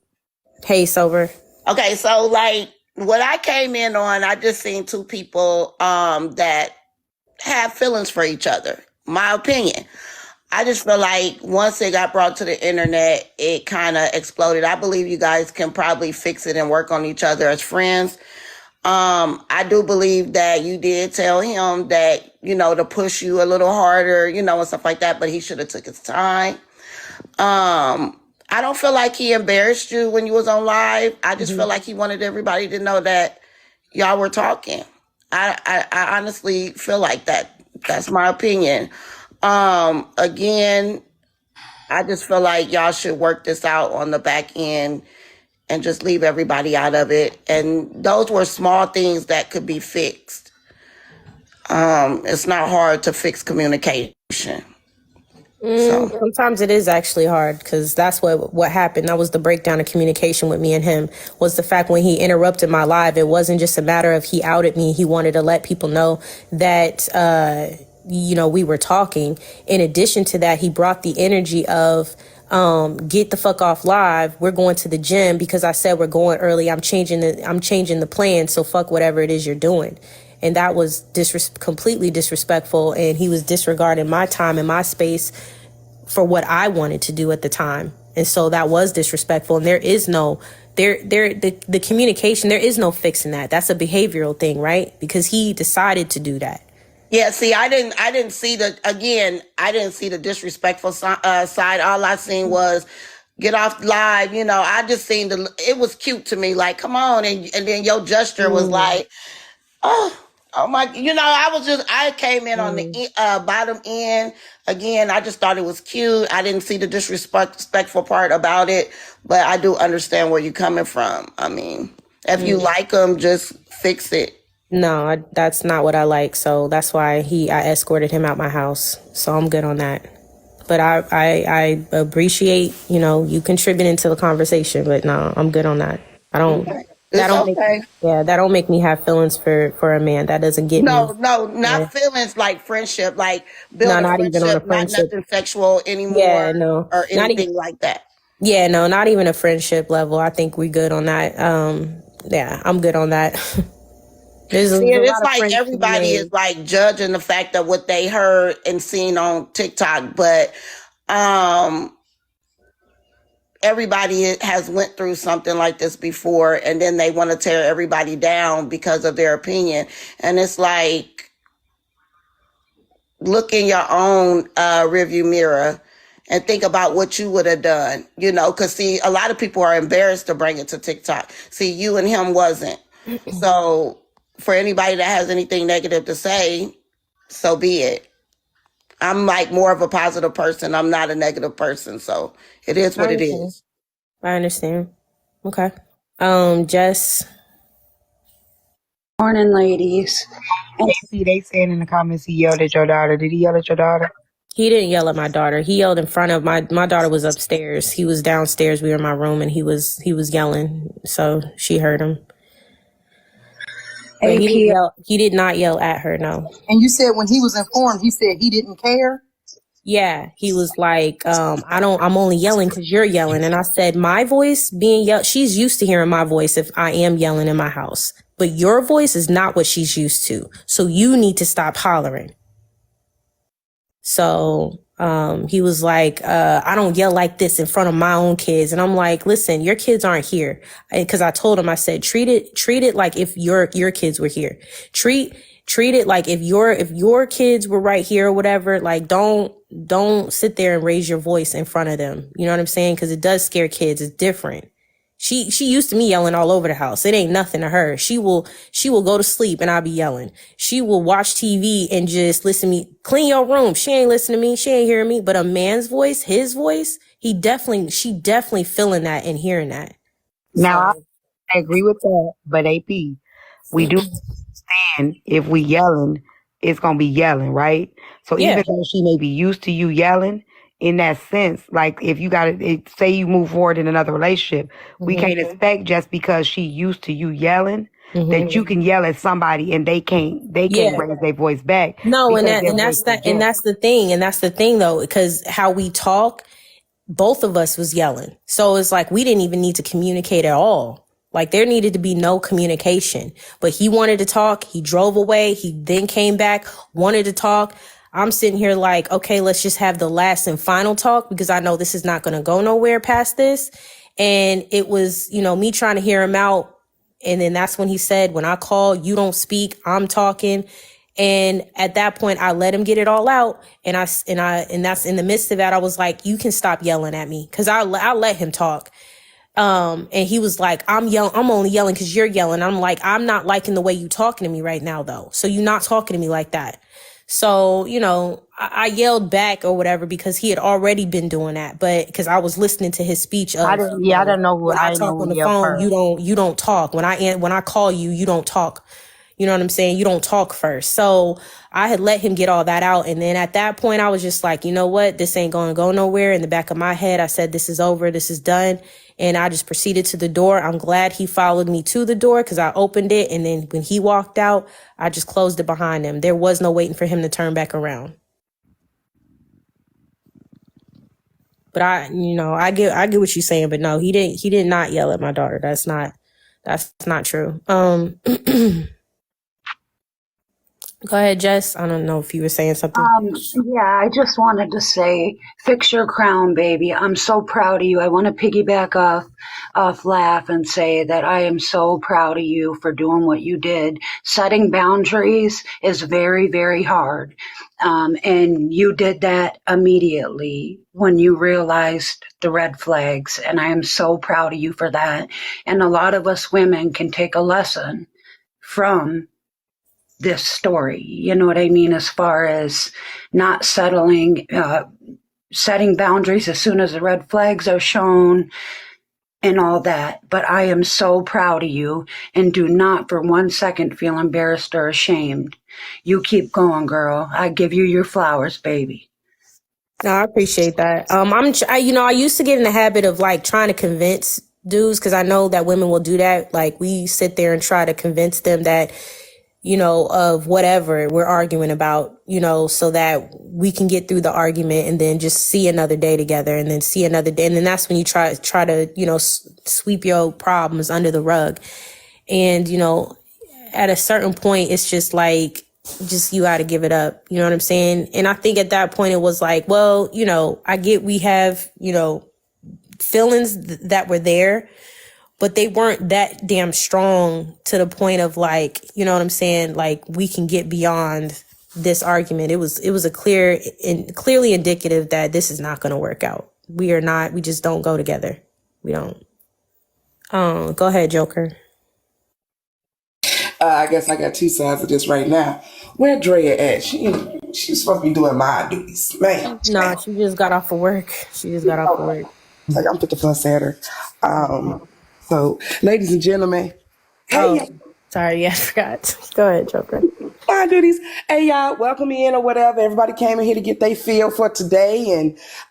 Hey, Sober. Okay, so like what I came in on, I just seen two people that have feelings for each other. My opinion. I just feel like once it got brought to the internet, it kind of exploded. I believe you guys can probably fix it and work on each other as friends. I do believe that you did tell him that, to push you a little harder, and stuff like that, but he should have took his time. I don't feel like he embarrassed you when you was on live. I just feel like he wanted everybody to know that y'all were talking. I honestly feel like that. That's my opinion. Again, I just feel like y'all should work this out on the back end and just leave everybody out of it. And those were small things that could be fixed. It's not hard to fix communication. So. Sometimes it is actually hard, because that's what happened. That was the breakdown of communication with me and him, was the fact when he interrupted my live, it wasn't just a matter of he outed me. He wanted to let people know that, we were talking. In addition to that, he brought the energy of, get the fuck off live. We're going to the gym because I said we're going early. I'm changing the plan. So fuck whatever it is you're doing. And that was completely disrespectful. And he was disregarding my time and my space for what I wanted to do at the time. And so that was disrespectful. And there is no, the communication, there is no fixing that. That's a behavioral thing, right? Because he decided to do that. Yeah, see, I didn't see the disrespectful side. All I seen was get off live. I just seen it was cute to me. Like, come on. And then your gesture was like, oh my, I came in on the bottom end. Again, I just thought it was cute. I didn't see the disrespectful part about it, but I do understand where you're coming from. I mean, if you like them, just fix it. No, that's not what I like. So that's why I escorted him out my house. So I'm good on that. But I appreciate, you contributing to the conversation. But no, I'm good on that. That don't make me have feelings for a man. That doesn't get me. No, not feelings like friendship, like building not friendship, even on a friendship. not nothing sexual anymore. Yeah, no, or anything like that. Yeah, no, not even a friendship level. I think we're good on that. Yeah, I'm good on that. It's like everybody is like judging the fact of what they heard and seen on TikTok, but everybody has went through something like this before, and then they want to tear everybody down because of their opinion. And it's like, look in your own rearview mirror and think about what you would have done, because see, a lot of people are embarrassed to bring it to TikTok. See, you and him wasn't. So for anybody that has anything negative to say, so be it. I'm like more of a positive person. I'm not a negative person. So it is what it is. I understand. Okay. Jess. Morning, ladies. And see, they saying in the comments he yelled at your daughter. Did he yell at your daughter? He didn't yell at my daughter. He yelled in front of my daughter was upstairs. He was downstairs. We were in my room and he was yelling. So she heard him. But he did not yell at her, no. And you said when he was informed, he said he didn't care? Yeah, he was like, I'm only yelling because you're yelling. And I said, my voice being yelled, she's used to hearing my voice if I am yelling in my house. But your voice is not what she's used to. So you need to stop hollering. So he was like, I don't yell like this in front of my own kids. And I'm like, listen, your kids aren't here. Because I told him, I said, treat it like if your kids were here. Treat it like if your kids were right here or whatever. Like, don't sit there and raise your voice in front of them. You know what I'm saying? Because it does scare kids. It's different. She used to me yelling all over the house. It ain't nothing to her. She will go to sleep and I'll be yelling. She will watch TV and just listen to me. Clean your room. She ain't listening to me. She ain't hearing me. But a man's voice, his voice, she definitely feeling that and hearing that. Now, I agree with that, but AP, we do understand if we yelling, it's going to be yelling, right? So Yeah. even though she may be used to you yelling, in that sense, like if you got to say you move forward in another relationship, we can't expect just because she used to you yelling that you can yell at somebody and they can't raise their voice back. No, and because their that's voice is that's the thing though, because how we talk, both of us was yelling. So it's like we didn't even need to communicate at all. Like there needed to be no communication. But he wanted to talk. He drove away. He then came back, wanted to talk. I'm sitting here like, okay, let's just have the last and final talk because I know this is not going to go nowhere past this. And it was, me trying to hear him out. And then that's when he said, when I call, you don't speak, I'm talking. And at that point, I let him get it all out. And that's in the midst of that, I was like, you can stop yelling at me because I let him talk. And he was like, I'm only yelling because you're yelling. I'm like, I'm not liking the way you talking to me right now, though. So you're not talking to me like that. So, I yelled back or whatever because he had already been doing that. But because I was listening to his speech of, I don't know who when I talk on the phone, first. you don't talk. When I call you, you don't talk. You know what I'm saying? You don't talk first. So I had let him get all that out. And then at that point, I was just like, you know what? This ain't going to go nowhere. In the back of my head, I said, this is over. This is done. And I just proceeded to the door. I'm glad he followed me to the door because I opened it. And then when he walked out, I just closed it behind him. There was no waiting for him to turn back around. But I get what you're saying. But no, he did not yell at my daughter. That's not true. Go ahead, Jess. I don't know if you were saying something. Yeah, I just wanted to say, fix your crown, baby. I'm so proud of you. I want to piggyback off Laugh and say that I am so proud of you for doing what you did. Setting boundaries is very, very hard. And you did that immediately when you realized the red flags. And I am so proud of you for that. And a lot of us women can take a lesson from this story, you know what I mean, as far as not setting boundaries as soon as the red flags are shown and all that. But I am so proud of you and do not for 1 second feel embarrassed or ashamed. You keep going, girl. I give you your flowers, baby. No, I appreciate that. I used to get in the habit of like trying to convince dudes because I know that women will do that. Like we sit there and try to convince them that of whatever we're arguing about, so that we can get through the argument and then just see another day together and then see another day. And then that's when you try to, sweep your problems under the rug. And, at a certain point, it's just like, you got to give it up. You know what I'm saying? And I think at that point it was like, well, I get we have, feelings that were there, but they weren't that damn strong to the point of like, you know what I'm saying? Like we can get beyond this argument. It was a clearly indicative that this is not going to work out. We just don't go together. We don't. Go ahead, Joker. I guess I got two sides of this right now. Where Drea at? She's supposed to be doing my duties, man. Nah, she just got off of work. Like I'm put the fuss at her. So, ladies and gentlemen, sorry, yeah, I forgot. Go ahead, Joker. My duties. Hey, y'all, welcome in or whatever. Everybody came in here to get their feel for today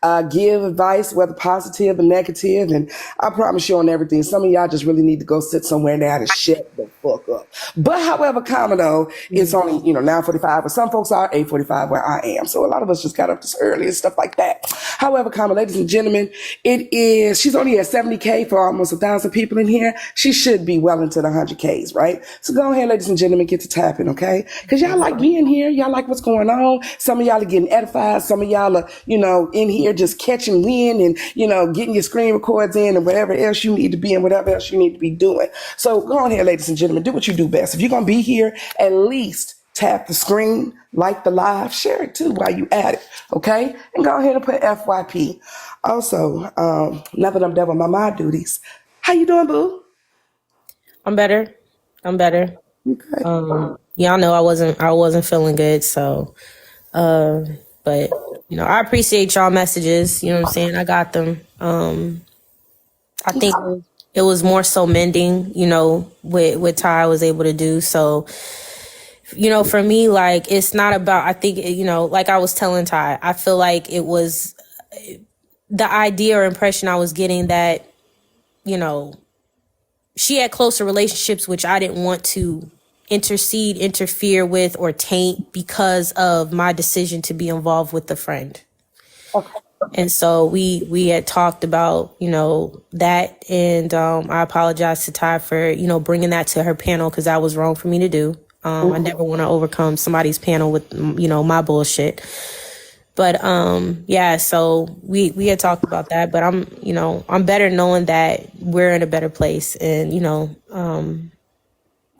and give advice, whether positive or negative. And I promise you on everything. Some of y'all just really need to go sit somewhere now and shut the fuck up. But however, Commodore, it's only, 9:45, but some folks are 8:45 where I am. So a lot of us just got up this early and stuff like that. However, ladies and gentlemen, she's only at 70K for almost 1,000 people in here. She should be well into the 100Ks, right? So go ahead, ladies and gentlemen, get to tapping, okay? Because y'all like being here. Y'all like what's going on. Some of y'all are getting edified. Some of y'all are, in here just catching wind and, getting your screen records in and whatever else you need to be and whatever else you need to be doing. So go on here, ladies and gentlemen, do what you do best. If you're going to be here, at least tap the screen, like the live, share it too while you at it, okay? And go ahead and put FYP. Also, now that I'm done with my duties, how you doing, boo? I'm better. Okay. Y'all know I wasn't feeling good, so but I appreciate y'all messages, you know what I'm saying? I got them. I think it was more so mending, what Ty was able to do. So, for me, like, it's not about, I think, like I was telling Ty, I feel like it was the idea or impression I was getting that, she had closer relationships, which I didn't want to interfere with, or taint because of my decision to be involved with the friend. Okay. And so we had talked about, that. And I apologize to Ty for, bringing that to her panel, because that was wrong for me to do. I never want to overcome somebody's panel with, my bullshit. But yeah, so we had talked about that. But I'm better knowing that we're in a better place. And,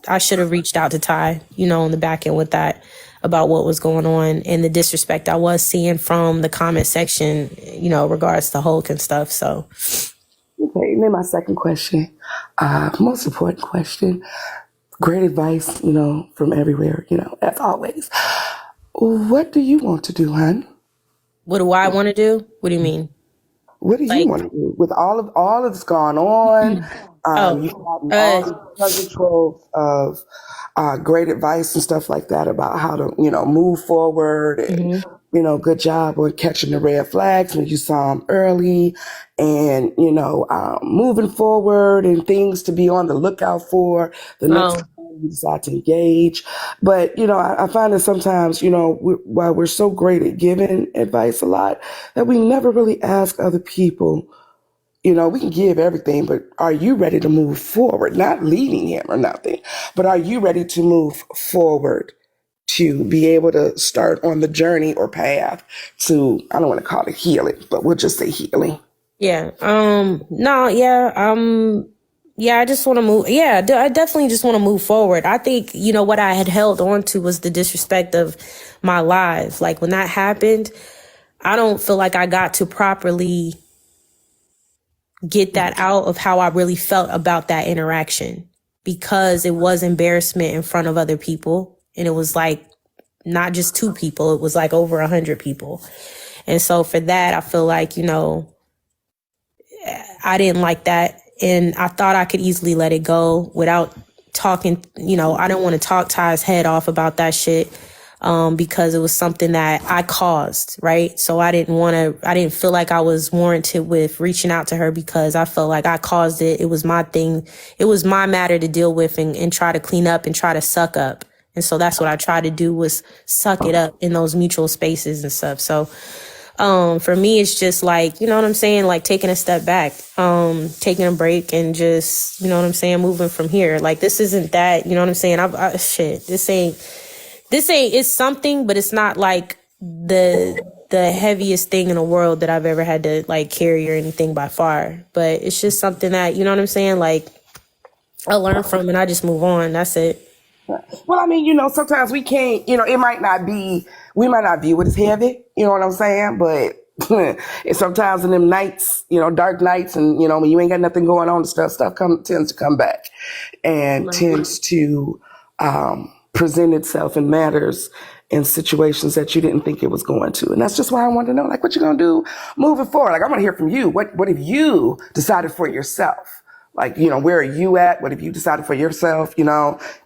I should have reached out to Ty, on the back end with that, about what was going on and the disrespect I was seeing from the comment section, regards to Hulk and stuff. So, okay. And then my second question, most important question, great advice, from everywhere, as always. What do you want to do, hon? What do I want to do? What do you mean? What do you want to do with all of this going on? You've gotten all the treasure trove of great advice and stuff like that about how to, move forward. And, good job on catching the red flags when you saw them early, and moving forward and things to be on the lookout for the next time you decide to engage. But I find that sometimes while we're so great at giving advice a lot, that we never really ask other people. We can give everything, but are you ready to move forward? Not leading him or nothing, but are you ready to move forward to be able to start on the journey or path to, I don't want to call it healing, but we'll just say healing. Yeah. No, yeah. Yeah, I just want to move. Yeah, I definitely just want to move forward. I think, what I had held on to was the disrespect of my live. Like, when that happened, I don't feel like I got to properly get that out of how I really felt about that interaction, because it was embarrassment in front of other people. And it was like not just 2 people, it was like over 100 people. And so for that, I feel like, I didn't like that. And I thought I could easily let it go without talking, I don't want to talk Ty's head off about that shit. Because it was something that I caused, right? So I didn't feel like I was warranted with reaching out to her, because I felt like I caused it. It was my thing. It was my matter to deal with and try to clean up and try to suck up. And so that's what I tried to do, was suck it up in those mutual spaces and stuff. So, for me, it's just like, what I'm saying? Like taking a step back, taking a break, and just, moving from here. Like, this isn't that, what I'm saying? This ain't, it's something, but it's not like the heaviest thing in the world that I've ever had to like carry or anything by far. But it's just something that, what I'm saying? Like, I learn from and I just move on. That's it. Well, I mean, sometimes we can't, we might not view it as heavy, you know what I'm saying? But sometimes in them nights, dark nights, and, when you ain't got nothing going on, stuff tends to come back and tends to, present itself in matters in situations that you didn't think it was going to. And that's just why I wanted to know, like, what you going to do moving forward? Like, I want to hear from you. What have you decided for yourself? Like, where are you at? What have you decided for yourself?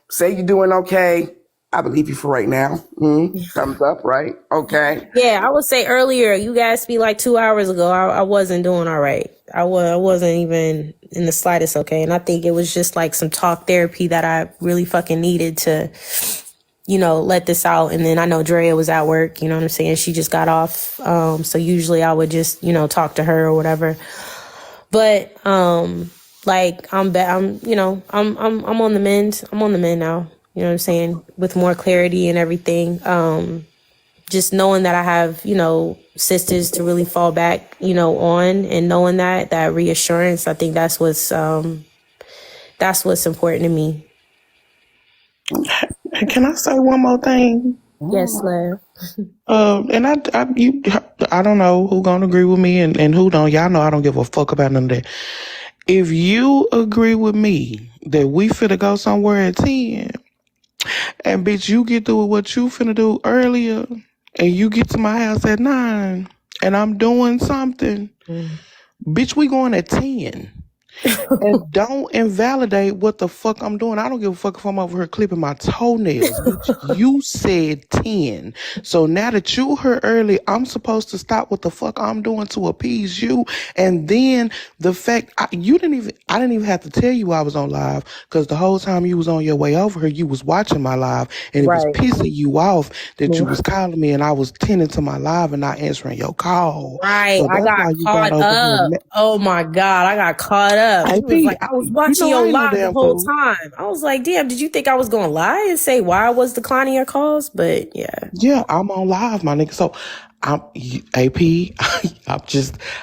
Say you're doing okay. I believe you for right now. Thumbs up, right? Okay. Yeah, I would say earlier, you asked me like 2 hours ago, I wasn't doing all right. I wasn't even in the slightest okay. And I think it was just like some talk therapy that I really fucking needed to, you know, let this out. And then I know Drea was at work, you know what I'm saying? She just got off. So usually I would just, you know, talk to her or whatever. But like I'm on the mend. I'm on the mend now. You know what I'm saying? With more clarity and everything. Just knowing that I have, you know, sisters to really fall back, you know, on, and knowing that reassurance, I think that's what's important to me. Can I say one more thing? Yes, love. And I don't know who gonna agree with me and who don't. Y'all know I don't give a fuck about none of that. If you agree with me that we finna go somewhere at 10, and bitch, you get through with what you finna do earlier, and you get to my house at 9, and I'm doing something, bitch, we going at 10. And don't invalidate what the fuck I'm doing. I don't give a fuck if I'm over here clipping my toenails. Bitch, you said 10. So now that you heard early, I'm supposed to stop what the fuck I'm doing to appease you. And then the fact I didn't even have to tell you I was on live, because the whole time you was on your way over here, you was watching my live, and it was pissing you off that you was calling me and I was tending to my live and not answering your call. Right. So I got caught up. Oh my God. I got caught up. I was watching your live the whole time. I was like, damn, did you think I was going to lie and say why I was declining your calls? But yeah. Yeah, I'm on live, my nigga. So AP,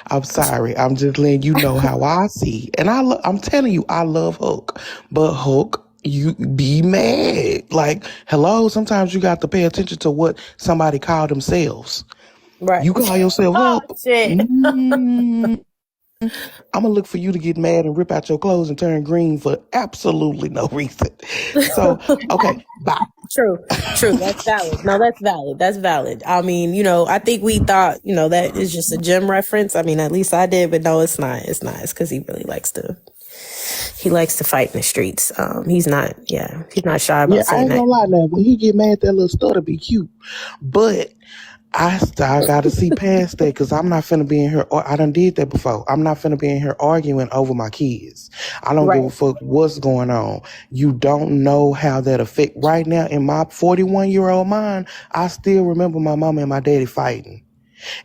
I'm sorry. I'm just letting you know how I see. And I'm telling you, I love Hook. But Hook, you be mad. Like, hello, sometimes you got to pay attention to what somebody called themselves. Right. You call yourself Hook. Shit. I'm gonna look for you to get mad and rip out your clothes and turn green for absolutely no reason. So, okay, bye. True. That's valid. No, that's valid. I mean, you know, I think we thought, you know, that is just a gym reference. I mean, at least I did, but no, it's not. It's because he really likes to fight in the streets. He's not shy about saying that. I ain't gonna lie now. When he get mad, that little stutter be cute. But I gotta see past that, because I'm not finna be in here. I done did that before. I'm not finna be in here arguing over my kids. I don't give a fuck what's going on. You don't know how that affect. Right now, in my 41-year-old mind, I still remember my mama and my daddy fighting.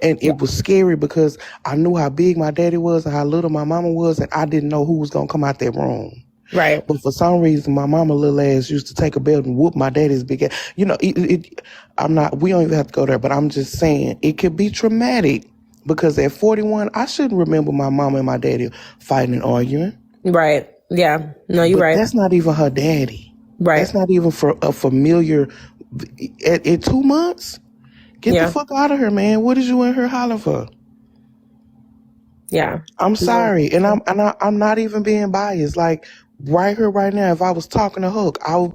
And it was scary because I knew how big my daddy was and how little my mama was, and I didn't know who was gonna come out that room. Right. But for some reason, my mama little ass used to take a belt and whoop my daddy's big ass. You know, we don't even have to go there, but I'm just saying it could be traumatic, because at 41, I shouldn't remember my mama and my daddy fighting and arguing. Right. Yeah. No, you're right. That's not even her daddy. Right. That's not even for a familiar. At 2 months, get the fuck out of her, man. What is you in here hollering for? Yeah. I'm sorry. And I'm not even being biased. Like, right here, right now, if I was talking to Hook, I would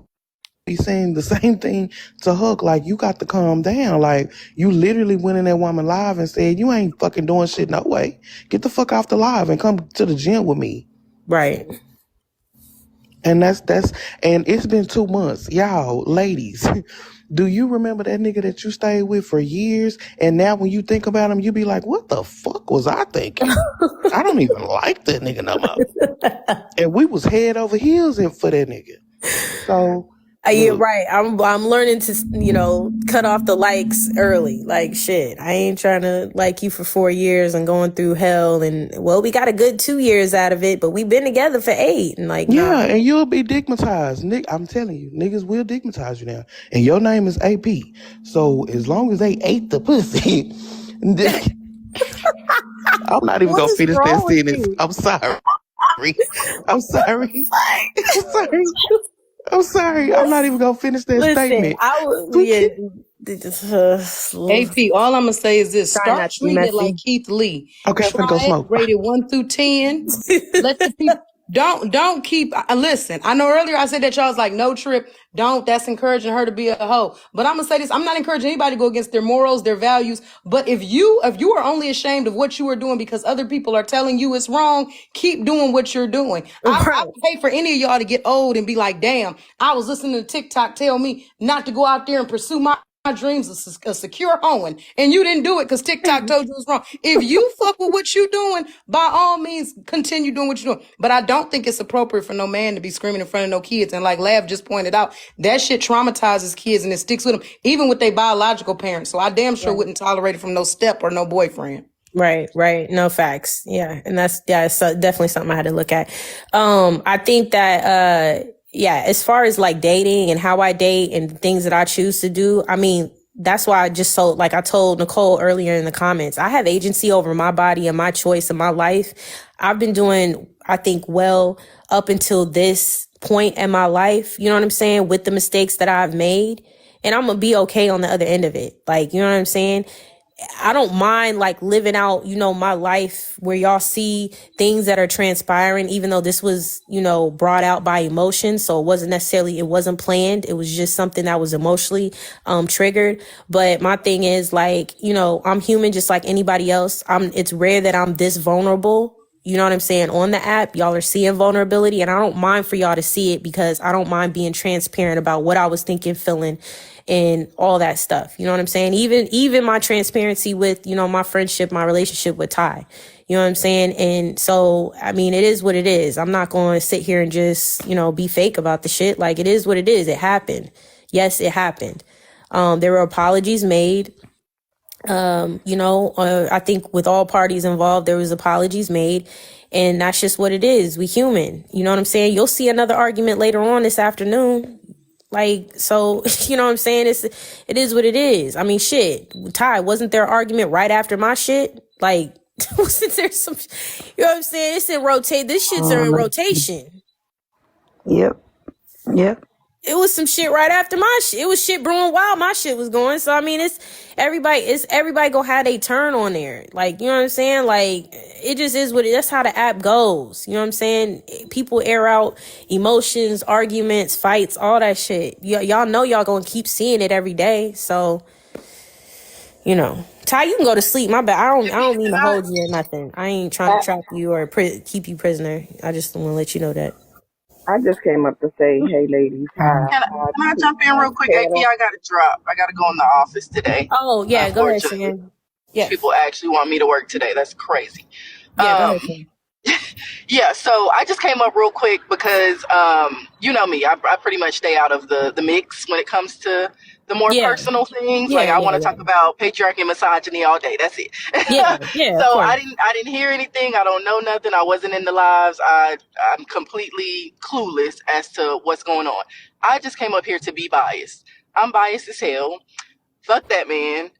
be saying the same thing to Hook. Like, you got to calm down. Like, you literally went in that woman live and said, you ain't fucking doing shit no way. Get the fuck off the live and come to the gym with me. Right. And and it's been 2 months. Y'all, ladies, do you remember that nigga that you stayed with for years? And now when you think about him, you be like, what the fuck was I thinking? I don't even like that nigga no more. And we was head over heels for that nigga. So yeah, right. I'm learning to, you know, cut off the likes early. Like, shit, I ain't trying to like you for 4 years and going through hell. And well, we got a good 2 years out of it, but we've been together for 8. And like, yeah, and you'll be digmatized. I'm telling you, niggas will digmatize you now. And your name is AP. So as long as they ate the pussy, I'm not even gonna finish that sentence. I'm sorry. I'm sorry. I'm sorry. I'm not even gonna finish that statement. AP, all I'm gonna say is this: start treating it like Keith Lee. Okay, I'm gonna go smoke. Rated 1 through 10. Let the people don't keep. Listen, I know earlier I said that y'all was like, no trip. Don't. That's encouraging her to be a hoe. But I'm gonna say this: I'm not encouraging anybody to go against their morals, their values. But if you are only ashamed of what you are doing because other people are telling you it's wrong, keep doing what you're doing. I pay for any of y'all to get old and be like, damn, I was listening to TikTok tell me not to go out there and pursue my dreams a secure home, and you didn't do it because TikTok told you it was wrong. If you fuck with what you doing, by all means, continue doing what you're doing. But I don't think it's appropriate for no man to be screaming in front of no kids. And like Lav just pointed out, that shit traumatizes kids and it sticks with them, even with their biological parents. So I damn sure wouldn't tolerate it from no step or no boyfriend. Right. No facts. Yeah. And it's definitely something I had to look at. I think that, as far as like dating and how I date and things that I choose to do, I mean, that's why I told Nicole earlier in the comments, I have agency over my body and my choice in my life. I've been doing, I think, well up until this point in my life, you know what I'm saying, with the mistakes that I've made. And I'm going to be okay on the other end of it. Like, you know what I'm saying? I don't mind like living out, my life where y'all see things that are transpiring, even though this was, brought out by emotion. So it wasn't planned. It was just something that was emotionally triggered. But my thing is like, I'm human just like anybody else. It's rare that I'm this vulnerable. You know what I'm saying? On the app, y'all are seeing vulnerability, and I don't mind for y'all to see it because I don't mind being transparent about what I was thinking, feeling, and all that stuff. You know what I'm saying? Even my transparency with, my friendship, my relationship with Ty. You know what I'm saying? And so, I mean, it is what it is. I'm not going to sit here and just, be fake about the shit. Like, it is what it is. It happened. Yes, it happened. There were apologies made. I think with all parties involved, there was apologies made, and that's just what it is. We human, you know what I'm saying? You'll see another argument later on this afternoon. Like, so, you know what I'm saying? It is what it is. I mean, shit, Ty, wasn't there an argument right after my shit? Like, wasn't there some, you know what I'm saying? It's in rotate. This shit's in rotation. Yep. It was some shit right after my shit. It was shit brewing while my shit was going. So I mean, it's everybody gonna have a turn on there. Like, you know what I'm saying? Like, it just is what that's how the app goes. You know what I'm saying? People air out emotions, arguments, fights, all that shit. Y'all know y'all gonna keep seeing it every day. So, Ty, you can go to sleep. My bad. I don't mean to hold you or nothing. I ain't trying to trap you or keep you prisoner. I just want to let you know that. I just came up to say, hey, ladies, hi. Can I jump in real quick? AP, I got to drop. I got to go in the office today. Oh, yeah, go ahead, Sam. Yeah. People actually want me to work today. That's crazy. Yeah, go ahead, Sam. Yeah, so I just came up real quick because, you know me, I pretty much stay out of the mix when it comes to the more personal things. I want to talk about patriarchy and misogyny all day. That's it. So I didn't hear anything. I don't know nothing. I wasn't in the lives. I'm completely clueless as to what's going on. I just came up here to be biased. I'm biased as hell. Fuck that man.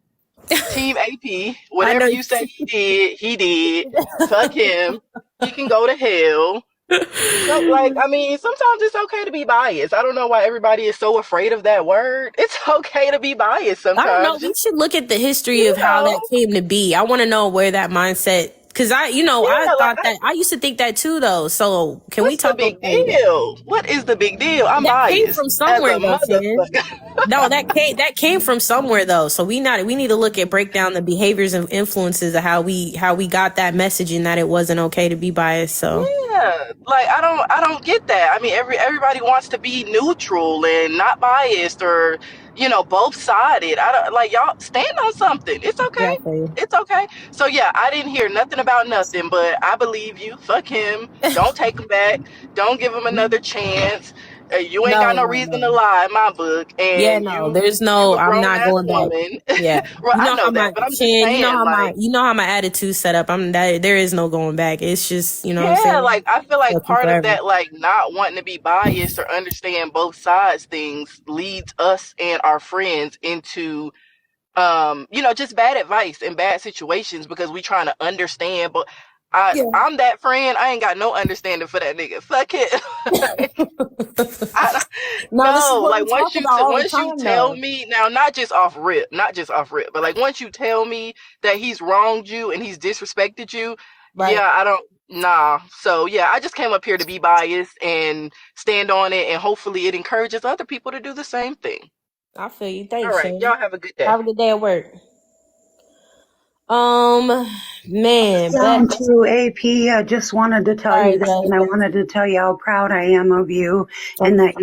Team AP, whatever you say he did. Fuck him. He can go to hell. So, I mean, sometimes it's okay to be biased. I don't know why everybody is so afraid of that word. It's okay to be biased sometimes. I don't know. We should look at the history of how that came to be. I want to know where that mindset, because I thought that I used to think that too, though. So can we talk about the big deal? What is the big deal? I'm biased. Came from somewhere, though. No, that came from somewhere, though. So we need to break down the behaviors and influences of how we got that message and that it wasn't okay to be biased. So yeah, I don't get that. I mean, everybody wants to be neutral and not biased or both sided. I don't y'all stand on something. It's okay. It's okay. So yeah, I didn't hear nothing about nothing, but I believe you. Fuck him. Don't take him back. Don't give him another chance. You ain't got no reason to lie in my book. And there's no. I'm not going back. Woman. Yeah, well, I know that, but I'm just saying, you know how my attitude's set up. There is no going back. It's just what I'm saying? I feel like part of that, not wanting to be biased or understand both sides things leads us and our friends into just bad advice and bad situations because we trying to understand, but I'm that friend. I ain't got no understanding for that nigga. Fuck it. Once you tell me now, not just off rip, but once you tell me that he's wronged you and he's disrespected you, I don't. Nah. So yeah, I just came up here to be biased and stand on it, and hopefully it encourages other people to do the same thing. I feel you. Thanks. All right, y'all have a good day. Have a good day at work. Man, Down but to AP, I just wanted to tell you that, and I wanted to tell you how proud I am of you, and that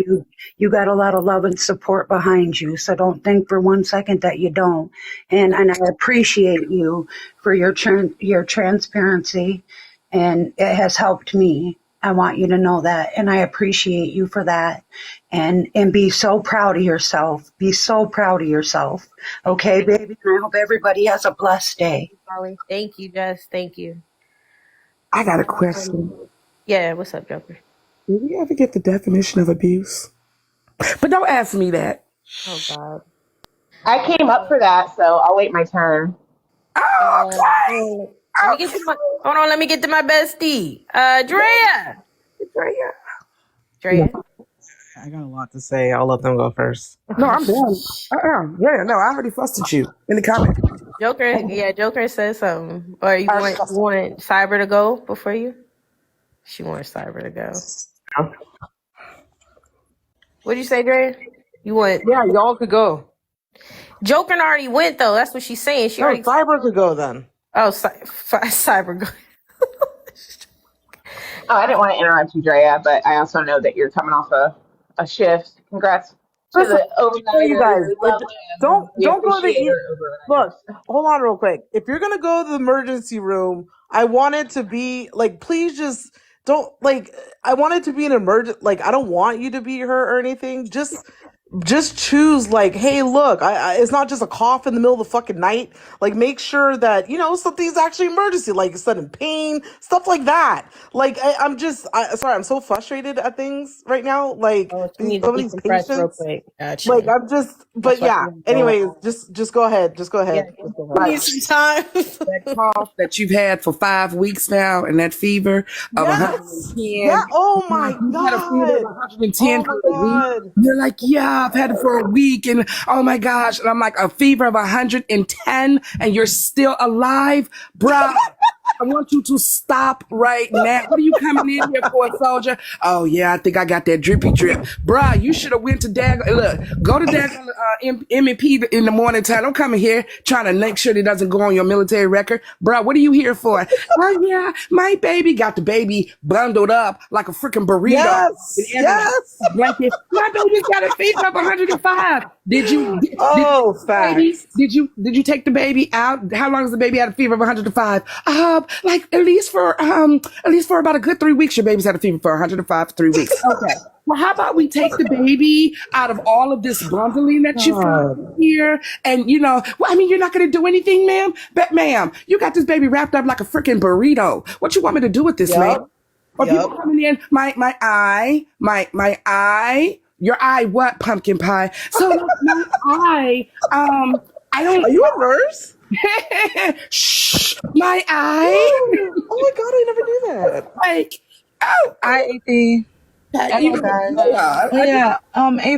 you got a lot of love and support behind you. So don't think for 1 second that you don't. And I appreciate you for your transparency, and it has helped me. I want you to know that, and I appreciate you for that. And be so proud of yourself. Be so proud of yourself. Okay, baby? And I hope everybody has a blessed day. Thank you, Jess. Thank you. I got a question. Yeah, what's up, Joker? Did we ever get the definition of abuse? But don't ask me that. Oh God. I came up for that, so I'll wait my turn. Oh, Let me get to my bestie. Drea. Drea. I got a lot to say. I'll let them go first. No, I'm done. Yeah, no, I already fussed at you in the comment. Joker said something. Or you want Cyber to go before you? She wants Cyber to go. What'd you say, Dre? You want? Yeah, y'all could go. Joker already went though. That's what she's saying. Cyber could go then. Oh, Cyber go. Oh, I didn't want to interrupt you, Drea, but I also know that you're coming off a shift. Congrats to the overnight. You guys, don't go to the look. Hold on, real quick. If you're gonna go to the emergency room, I want it to be like, please just don't like. I want it to be an emergent. Like, I don't want you to be her or anything. Just choose like, hey, look, it's not just a cough in the middle of the fucking night. Like, make sure that, something's actually emergency, like sudden pain, stuff like that. Like, I'm so frustrated at things right now. Like, somebody's patience. Real quick. Gotcha. Like, I'm just, but yeah, anyways, just go ahead. Just go ahead. I need some time. That cough that you've had for 5 weeks now and that fever of 110. Yeah, oh my God. You had a fever of 110 for a week. You're like, yeah, I've had it for a week and oh my gosh. And I'm like, a fever of 110 and you're still alive? Bruh, I want you to stop right now. What are you coming in here for, soldier? Oh yeah, I think I got that drippy drip. Bruh, you should have went to go to M&P in the morning time. Don't come in here trying to make sure it doesn't go on your military record. Bruh, what are you here for? Oh yeah, my baby got the baby bundled up like a freaking burrito. Yes. Blanket. My baby's got a fever of 105. Did you take the baby out? How long has the baby had a fever of 105? Like at least for about a good 3 weeks, your baby's had a fever for 105 for 3 weeks. Okay. Well, how about we take the baby out of all of this bundling that you feel here? And you're not going to do anything, ma'am? But ma'am, you got this baby wrapped up like a freaking burrito. What you want me to do with this, ma'am? Or people coming in, my eye, your eye, what, pumpkin pie? So my eye, I don't. Are you a nurse? Shh, my eye. Oh my God, I never knew that. Like, AP. AP,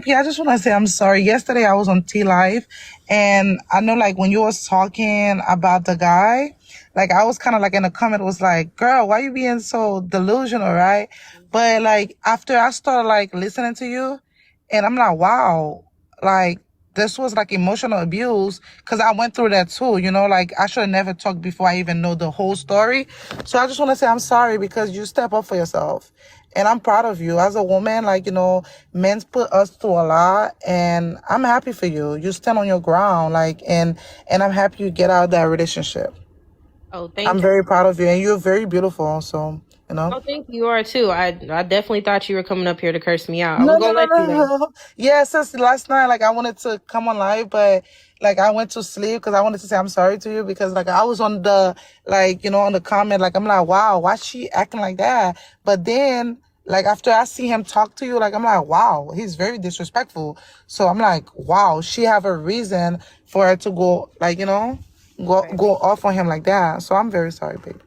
I just want to say I'm sorry. Yesterday I was on T Live, and I know like when you was talking about the guy, like I was kind of like in a comment was like, girl, why you being so delusional, right? But like after I started like listening to you, and I'm like, wow, like this was like emotional abuse, because I went through that too, like I should have never talked before I even know the whole story. So I just want to say I'm sorry, because you step up for yourself. And I'm proud of you as a woman. Like, men's put us through a lot, and I'm happy for you. You stand on your ground, like, and I'm happy you get out of that relationship. Oh, thank you. I'm very proud of you, and you're very beautiful. So, Oh, thank you. You are too. I definitely thought you were coming up here to curse me out. I was gonna let you know. Yeah, since last night, like I wanted to come on live, but like I went to sleep because I wanted to say I'm sorry to you, because like I was on the on the comment, like I'm like, wow, why is she acting like that? But then like after I see him talk to you, like I'm like, wow, he's very disrespectful. So I'm like, wow, she have a reason for her to go go off on him like that. So I'm very sorry, babe.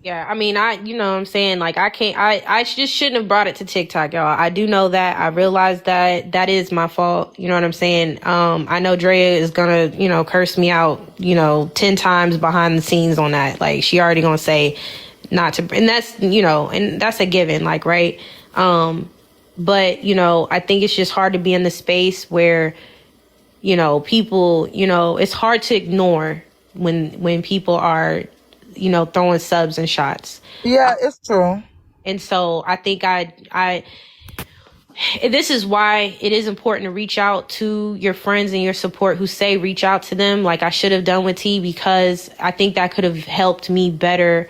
Yeah, I mean, you know what I'm saying? Like, I just shouldn't have brought it to TikTok, y'all. I do know that. I realize that is my fault. You know what I'm saying? I know Drea is gonna, curse me out, 10 times behind the scenes on that. Like, she already gonna say not to, and that's, and that's a given, like, right? But, I think it's just hard to be in the space where, people, it's hard to ignore when people are, throwing subs and shots. Yeah, it's true. And so I think this is why it is important to reach out to your friends and your support who say reach out to them, like I should have done with T, because I think that could have helped me better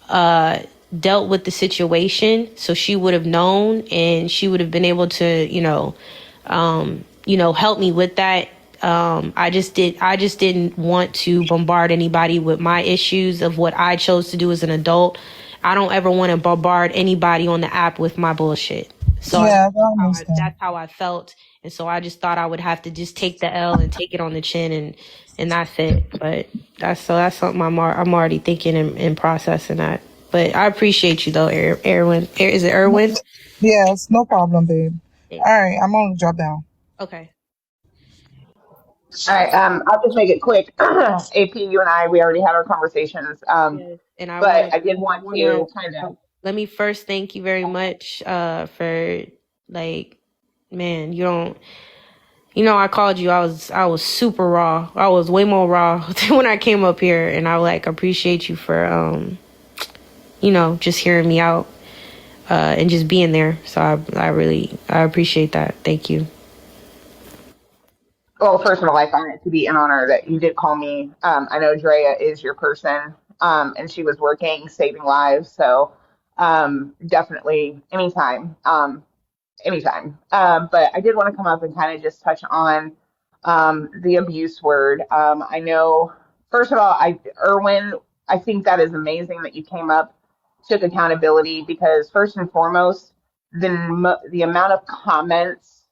dealt with the situation. So she would have known, and she would have been able to, help me with that. I just didn't want to bombard anybody with my issues of what I chose to do as an adult. I don't ever want to bombard anybody on the app with my bullshit. So Yeah, that's how I felt. And so I just thought I would have to just take the L and take it on the chin, and that's it. But that's something I'm already thinking and processing that. But I appreciate you though, Erwin. Is it Erwin? Yes, no problem, babe. All right, I'm gonna drop down. Okay. All right, I'll just make it quick. AP, you and I, we already had our conversations. And I did want to kind of. Let me first thank you very much for, like, man, I called you. I was super raw. I was way more raw when I came up here, and I appreciate you for just hearing me out and just being there. So I appreciate that. Thank you. Well, first of all, I find it to be an honor that you did call me. I know Drea is your person, and she was working, saving lives. So definitely anytime. But I did want to come up and kind of just touch on the abuse word. I know, first of all, Erwin, I think that is amazing that you came up, took accountability, because first and foremost, the amount of comments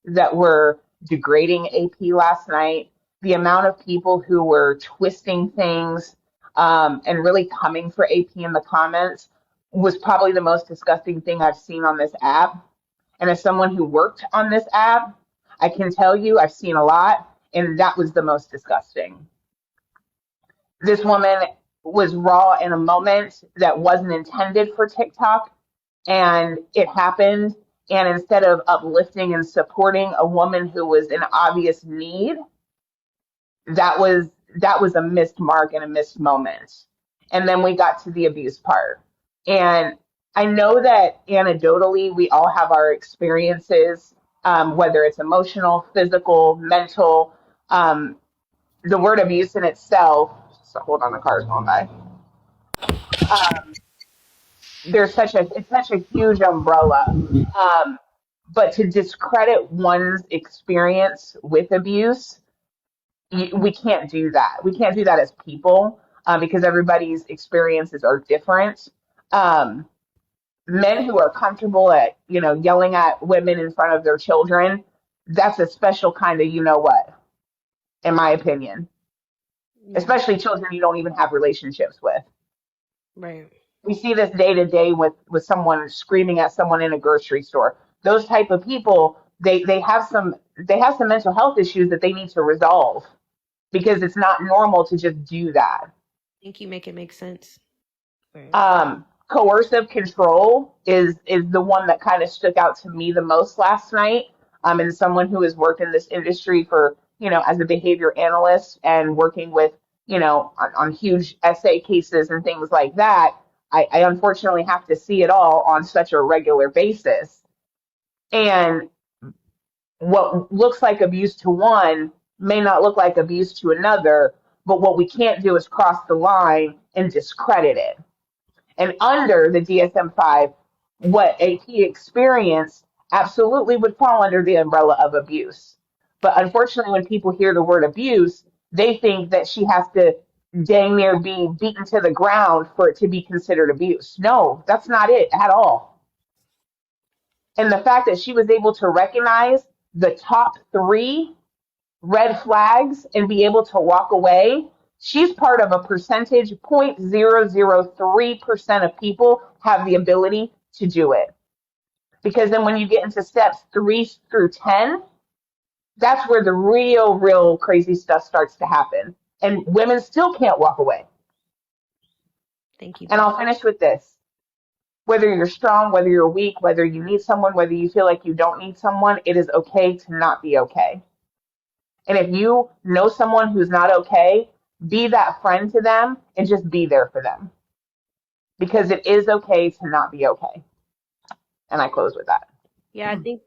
that were degrading AP last night, the amount of people who were twisting things and really coming for AP in the comments was probably the most disgusting thing I've seen on this app. And as someone who worked on this app, I can tell you I've seen a lot, and that was the most disgusting. This woman was raw in a moment that wasn't intended for TikTok, and it happened. And instead of uplifting and supporting a woman who was in obvious need, that was a missed mark and a missed moment. And then we got to the abuse part. And I know that anecdotally, we all have our experiences, whether it's emotional, physical, mental. The word abuse in itself, so hold on, the car's going by. It's such a huge umbrella. But to discredit one's experience with abuse, we can't do that. We can't do that as people because everybody's experiences are different. Men who are comfortable at, yelling at women in front of their children, that's a special kind of, in my opinion. Yeah. Especially children you don't even have relationships with. Right. We see this day to day with someone screaming at someone in a grocery store. Those type of people, they have some mental health issues that they need to resolve, because it's not normal to just do that. I think you make it make sense. Right. Coercive control is the one that kind of stuck out to me the most last night. And someone who has worked in this industry for, as a behavior analyst and working with, on huge essay cases and things like that, I unfortunately have to see it all on such a regular basis. And what looks like abuse to one may not look like abuse to another, but what we can't do is cross the line and discredit it. And under the DSM-5, what AP experienced absolutely would fall under the umbrella of abuse. But unfortunately, when people hear the word abuse, they think that she has to dang near be beaten to the ground for it to be considered abuse. No, that's not it at all. And the fact that she was able to recognize the top 3 red flags and be able to walk away, she's part of a percentage, 0.003% of people have the ability to do it. Because then when you get into steps 3 through 10, that's where the real crazy stuff starts to happen. And women still can't walk away. Thank you. And I'll finish with this. Whether you're strong, whether you're weak, whether you need someone, whether you feel like you don't need someone, it is okay to not be okay. And if you know someone who's not okay, be that friend to them and just be there for them, because it is okay to not be okay. And I close with that. Yeah, I think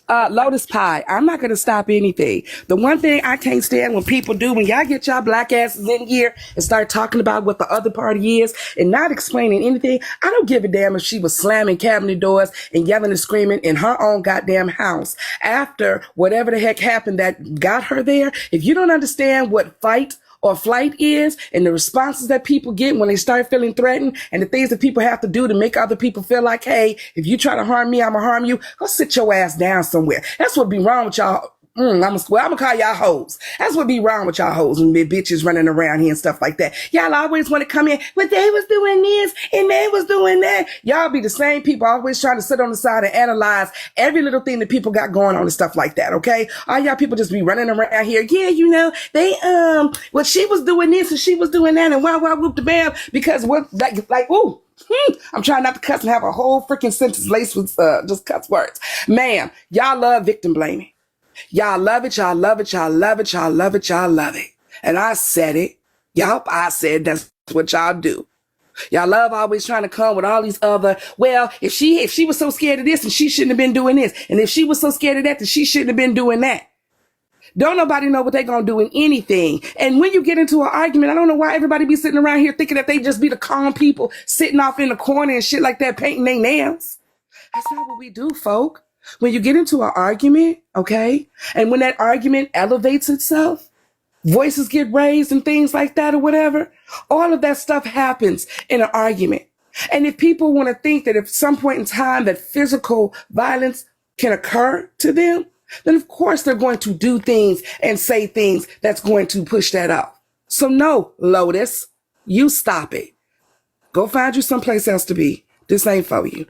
Lotus Pie, I'm not going to stop anything. The one thing I can't stand when people do, when y'all get y'all black asses in here and start talking about what the other party is and not explaining anything, I don't give a damn if she was slamming cabinet doors and yelling and screaming in her own goddamn house after whatever the heck happened that got her there. If you don't understand what fight or flight is and the responses that people get when they start feeling threatened and the things that people have to do to make other people feel like, hey, if you try to harm me, I'm gonna harm you. Go sit your ass down somewhere. That's what be wrong with y'all. I'm gonna call y'all hoes. That's what be wrong with y'all hoes and bitches running around here and stuff like that. Y'all always want to come in, but they was doing this and they was doing that. Y'all be the same people always trying to sit on the side and analyze every little thing that people got going on and stuff like that, okay? All y'all people just be running around here. Yeah, you know, they, well, she was doing this and she was doing that and wow, whoop the bam, because what, like, ooh. I'm trying not to cuss and have a whole freaking sentence laced with just cuss words. Ma'am, y'all love victim blaming. Y'all love it, y'all love it, y'all love it, y'all love it, y'all love it. And I said it. Yup, I said that's what y'all do. Y'all love always trying to come with all these other, well, if she was so scared of this, then she shouldn't have been doing this. And if she was so scared of that, then she shouldn't have been doing that. Don't nobody know what they're going to do in anything. And when you get into an argument, I don't know why everybody be sitting around here thinking that they just be the calm people sitting off in the corner and shit like that, painting their nails. That's not what we do, folk. When you get into an argument, okay, and when that argument elevates itself, voices get raised and things like that or whatever, all of that stuff happens in an argument. And if people want to think that at some point in time that physical violence can occur to them, then of course they're going to do things and say things that's going to push that up. So no, Lotus, you stop it. Go find you someplace else to be. This ain't for you.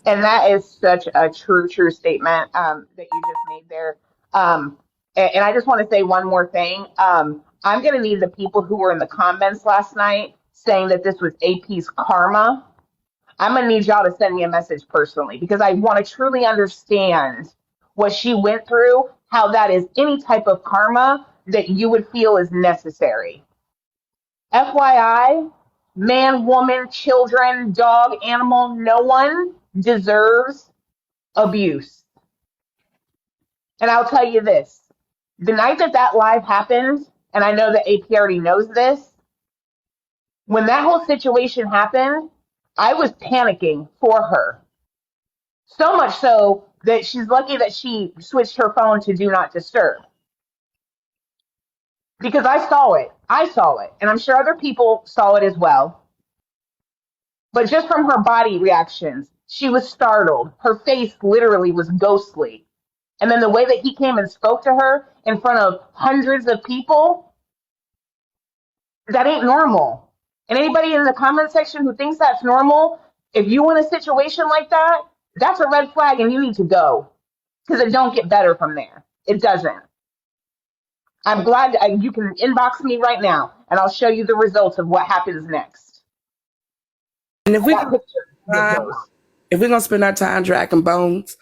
And that is such a true statement that you just made there. And I just want to say one more thing. I'm going to need the people who were in the comments last night saying that this was AP's karma. I'm going to need y'all to send me a message personally, because I want to truly understand what she went through, how that is any type of karma that you would feel is necessary. FYI, man, woman, children, dog, animal, no one deserves abuse. And I'll tell you this, the night that live happened, and I know that AP already knows this, when that whole situation happened, I was panicking for her. So much so that she's lucky that she switched her phone to do not disturb. Because I saw it. And I'm sure other people saw it as well. But just from her body reactions, she was startled. Her face literally was ghostly. And then the way that he came and spoke to her in front of hundreds of people, that ain't normal. And anybody in the comment section who thinks that's normal, if you in a situation like that, that's a red flag and you need to go. Because it don't get better from there. It doesn't. I'm glad you can inbox me right now and I'll show you the results of what happens next. And if we're going to spend our time dragging bones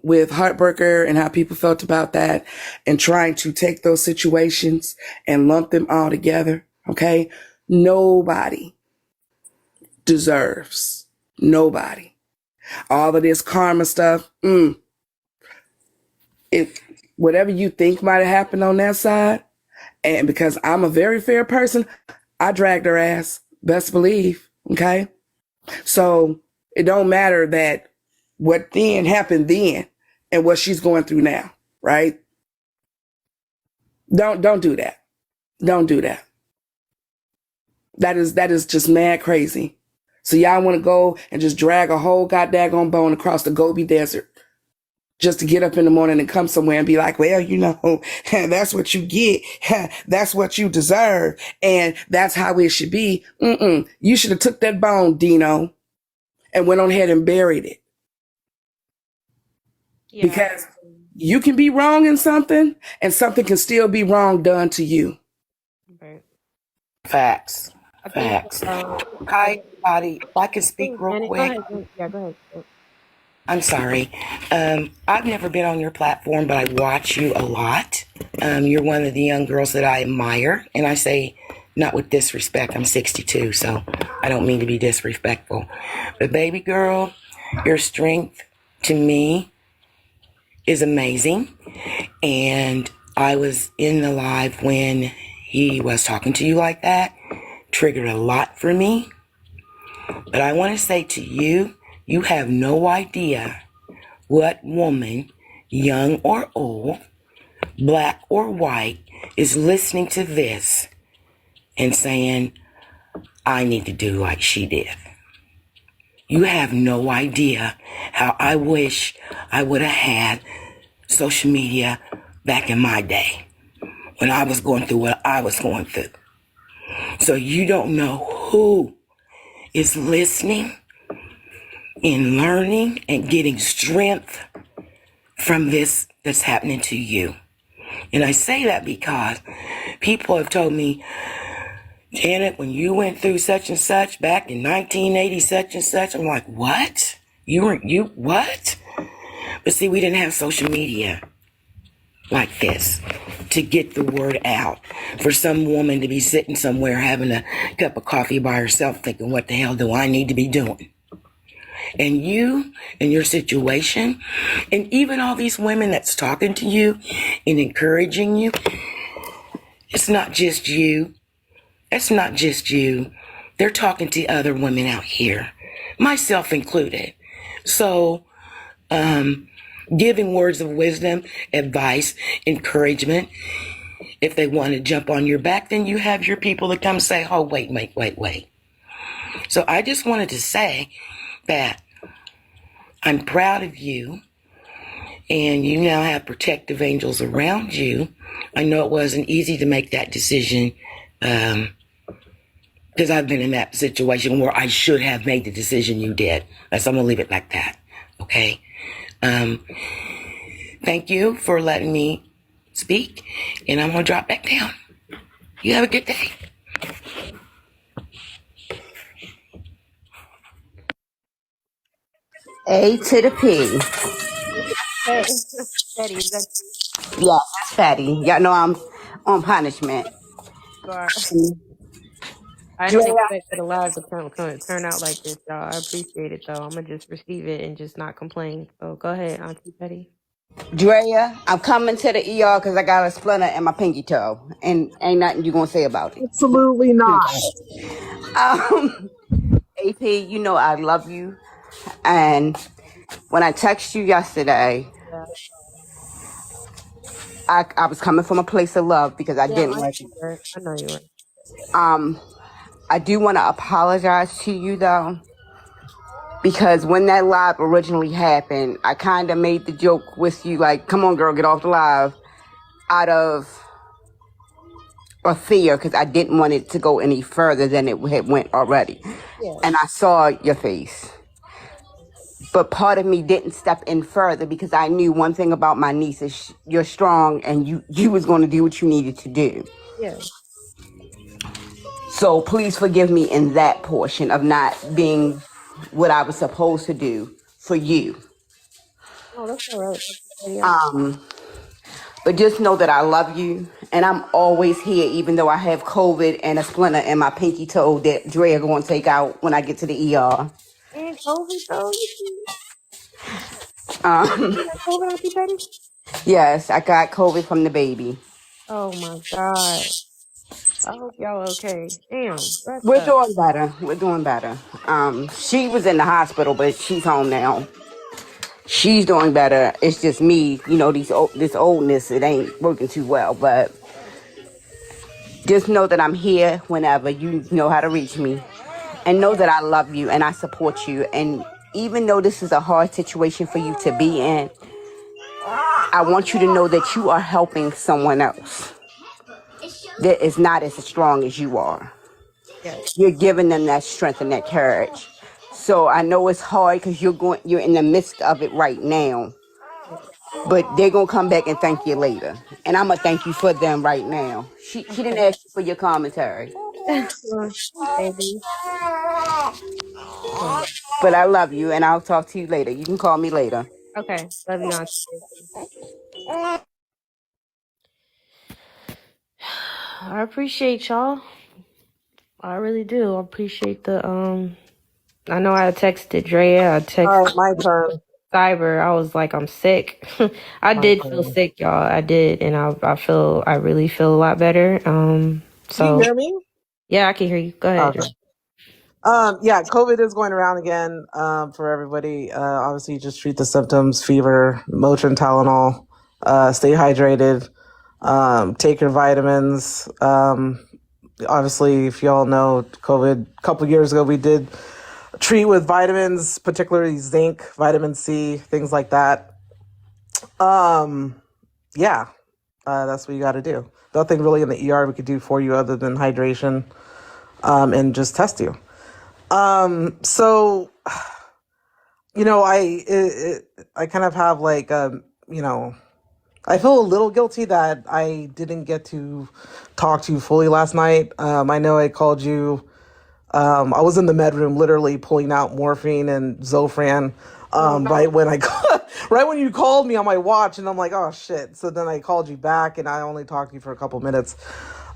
with Heartbreaker and how people felt about that and trying to take those situations and lump them all together, okay? Nobody deserves. Nobody. All of this karma stuff, if whatever you think might have happened on that side, and because I'm a very fair person, I dragged her ass, best believe, okay? So it don't matter that what then happened then and what she's going through now, right? Don't do that. Don't do that. That is just mad crazy. So y'all want to go and just drag a whole goddamn bone across the Gobi Desert just to get up in the morning and come somewhere and be like, well, you know, that's what you get. That's what you deserve. And that's how it should be. You should have took that bone, Dino, and went on ahead and buried it. Yeah. Because you can be wrong in something and something can still be wrong done to you. Right. Facts. Hi, everybody. If I can speak real quick. Go ahead. I'm sorry. I've never been on your platform, but I watch you a lot. You're one of the young girls that I admire, and I say not with disrespect. I'm 62, so I don't mean to be disrespectful. But baby girl, your strength to me is amazing. And I was in the live when he was talking to you like that. Triggered a lot for me. But I want to say to you, you have no idea what woman, young or old, black or white, is listening to this and saying, I need to do like she did. You have no idea how I wish I would have had social media back in my day when I was going through what I was going through. So you don't know who is listening and learning and getting strength from this that's happening to you. And I say that because people have told me, Janet, when you went through such and such back in 1980, such and such, I'm like, what? What? But see, we didn't have social media like this to get the word out. For some woman to be sitting somewhere having a cup of coffee by herself thinking, what the hell do I need to be doing? And you and your situation, and even all these women that's talking to you and encouraging you, it's not just you. It's not just you. They're talking to other women out here, myself included. So, giving words of wisdom, advice, encouragement. If they want to jump on your back, then you have your people that come say, oh, wait. So I just wanted to say that I'm proud of you, and you now have protective angels around you. I know it wasn't easy to make that decision, because I've been in that situation where I should have made the decision you did. So I'm going to leave it like that. Okay? Thank you for letting me speak, and I'm going to drop back down. You have a good day. A to the P. Hey, Betty, is that Yeah, that's fatty. Y'all know I'm on punishment. you are? I didn't Drea, expect the live to turn out like this, y'all. I appreciate it, though. I'm gonna just receive it and just not complain. So go ahead, Auntie Betty. I'm coming to the ER because I got a splinter in my pinky toe, and ain't nothing you gonna say about it. Absolutely not. AP, you know I love you, and when I texted you yesterday, Yeah, I was coming from a place of love because I yeah, didn't I know like you were. I know you were. I do want to apologize to you though, because when that live originally happened, I kind of made the joke with you like, come on girl, get off the live, out of a fear because I didn't want it to go any further than it had went already. Yeah. And I saw your face. But part of me didn't step in further because I knew one thing about my niece is you're strong and you was going to do what you needed to do. Yeah. So please forgive me in that portion of not being what I was supposed to do for you. Oh, that's all right. Betty. But just know that I love you and I'm always here even though I have COVID and a splinter in my pinky toe that Drea going to take out when I get to the ER. And COVID, though. Um, You got COVID, Auntie Betty? yes, I got COVID from the baby. Oh my God. I hope y'all okay. Damn, that's We're up. doing better. We're doing better. She was in the hospital, but she's home now. She's doing better. It's just me, this oldness, it ain't working too well. But just know that I'm here whenever you know how to reach me. And know that I love you and I support you. And even though this is a hard situation for you to be in, I want you to know that you are helping someone else that is not as strong as you are. Yes. You're giving them that strength and that courage. So I know it's hard because you're in the midst of it right now. But they're gonna come back and thank you later. And I'm gonna thank you for them right now. She didn't ask you for your commentary. Baby. But I love you and I'll talk to you later. You can call me later. Okay. Love you, Auntie Betty. I appreciate y'all. I really do. I appreciate the I know I texted Drea, I All texted right, my turn. Cyber. I was like, I'm sick. I My did feel turn. sick, y'all. I did, and I really feel a lot better. Can you So hear me? yeah, I can hear you. Go ahead, Okay. Drea. Yeah, COVID is going around again for everybody. Obviously, just treat the symptoms: fever, Motrin, Tylenol. Stay hydrated. Take your vitamins. Obviously, if y'all know COVID, a couple years ago, we did treat with vitamins, particularly zinc, vitamin C, things like that. Yeah, that's what you got to do. Nothing really in the ER we could do for you other than hydration and just test you. So, you know, I kind of have like, you know, I feel a little guilty that I didn't get to talk to you fully last night. I know I called you. I was in the med room literally pulling out morphine and Zofran right when right when you called me on my watch, and I'm like, oh shit. So then I called you back, and I only talked to you for a couple minutes.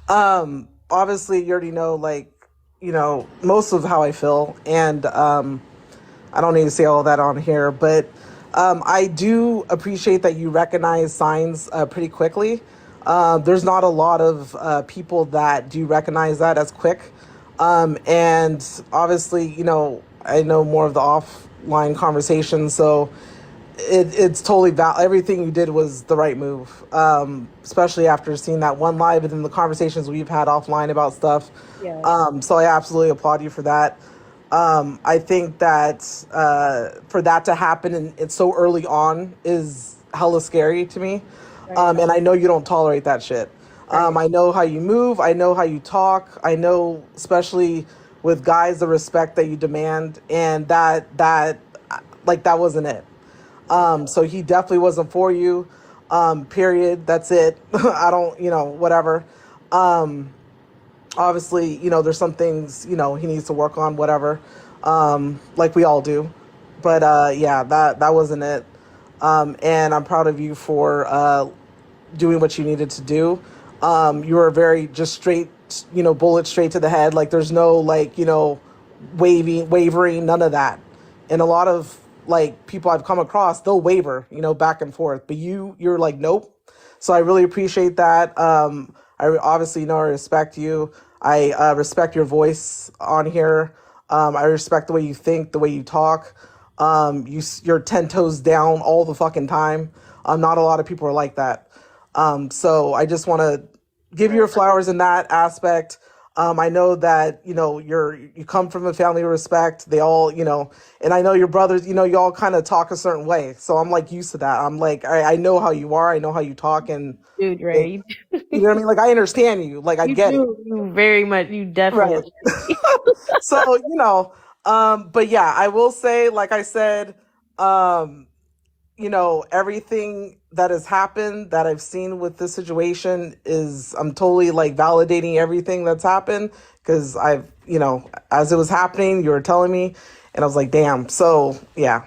Obviously, you already know, like, you know, most of how I feel, and I don't need to say all that on here, but I do appreciate that you recognize signs pretty quickly. There's not a lot of people that do recognize that as quick. And obviously, you know, I know more of the offline conversations, so it's totally everything you did was the right move, especially after seeing that one live and then the conversations we've had offline about stuff. So I absolutely applaud you for that. I think that for that to happen and it's so early on is hella scary to me. And I know you don't tolerate that shit. I know how you move. I know how you talk. I know, especially with guys, the respect that you demand, and that wasn't it. So he definitely wasn't for you. Period. That's it. I don't, you know, whatever. Obviously, you know, there's some things, you know, he needs to work on, whatever. Like we all do. But yeah, that wasn't it. And I'm proud of you for doing what you needed to do. You were very just straight, you know, bullet straight to the head. Like there's no like, you know, wavering, none of that. And a lot of like people I've come across, they'll waver, you know, back and forth. But you're like, nope. So I really appreciate that. I obviously know I respect you. I respect your voice on here. I respect the way you think, the way you talk. You're 10 toes down all the fucking time. Not a lot of people are like that. So I just want to give you your flowers in that aspect. I know that, you know, you come from a family of respect. They all, you know, and I know your brothers, you know, you all kind of talk a certain way. So I'm like used to that. I'm like, I know how you are. I know how you talk, and Dude, Ray. you know what I mean? Like I understand you. Like I get it. You very much. You definitely. Right. So, you know, but yeah, I will say, like I said, you know, everything that has happened that I've seen with this situation is I'm totally like validating everything that's happened, because I've, you know, as it was happening, you were telling me, and I was like, damn. So yeah.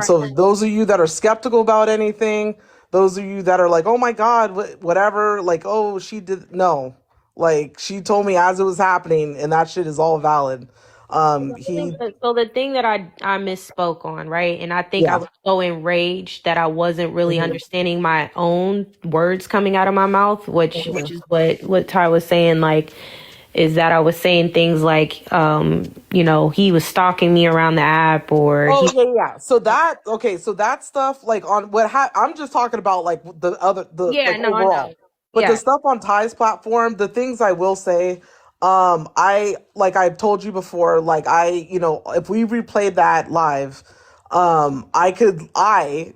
So those of you that are skeptical about anything, those of you that are like, oh my God, whatever, like, oh, she did, no, like she told me as it was happening, and that shit is all valid. So the thing that I misspoke on, right? And I think I was so enraged that I wasn't really understanding my own words coming out of my mouth, which is what Ty was saying, like, is that I was saying things like, you know, he was stalking me around the app, or yeah. So that stuff, like on I'm just talking about like the overall. But the stuff on Ty's platform, the things I will say, I've told you before, like you know, if we replayed that live,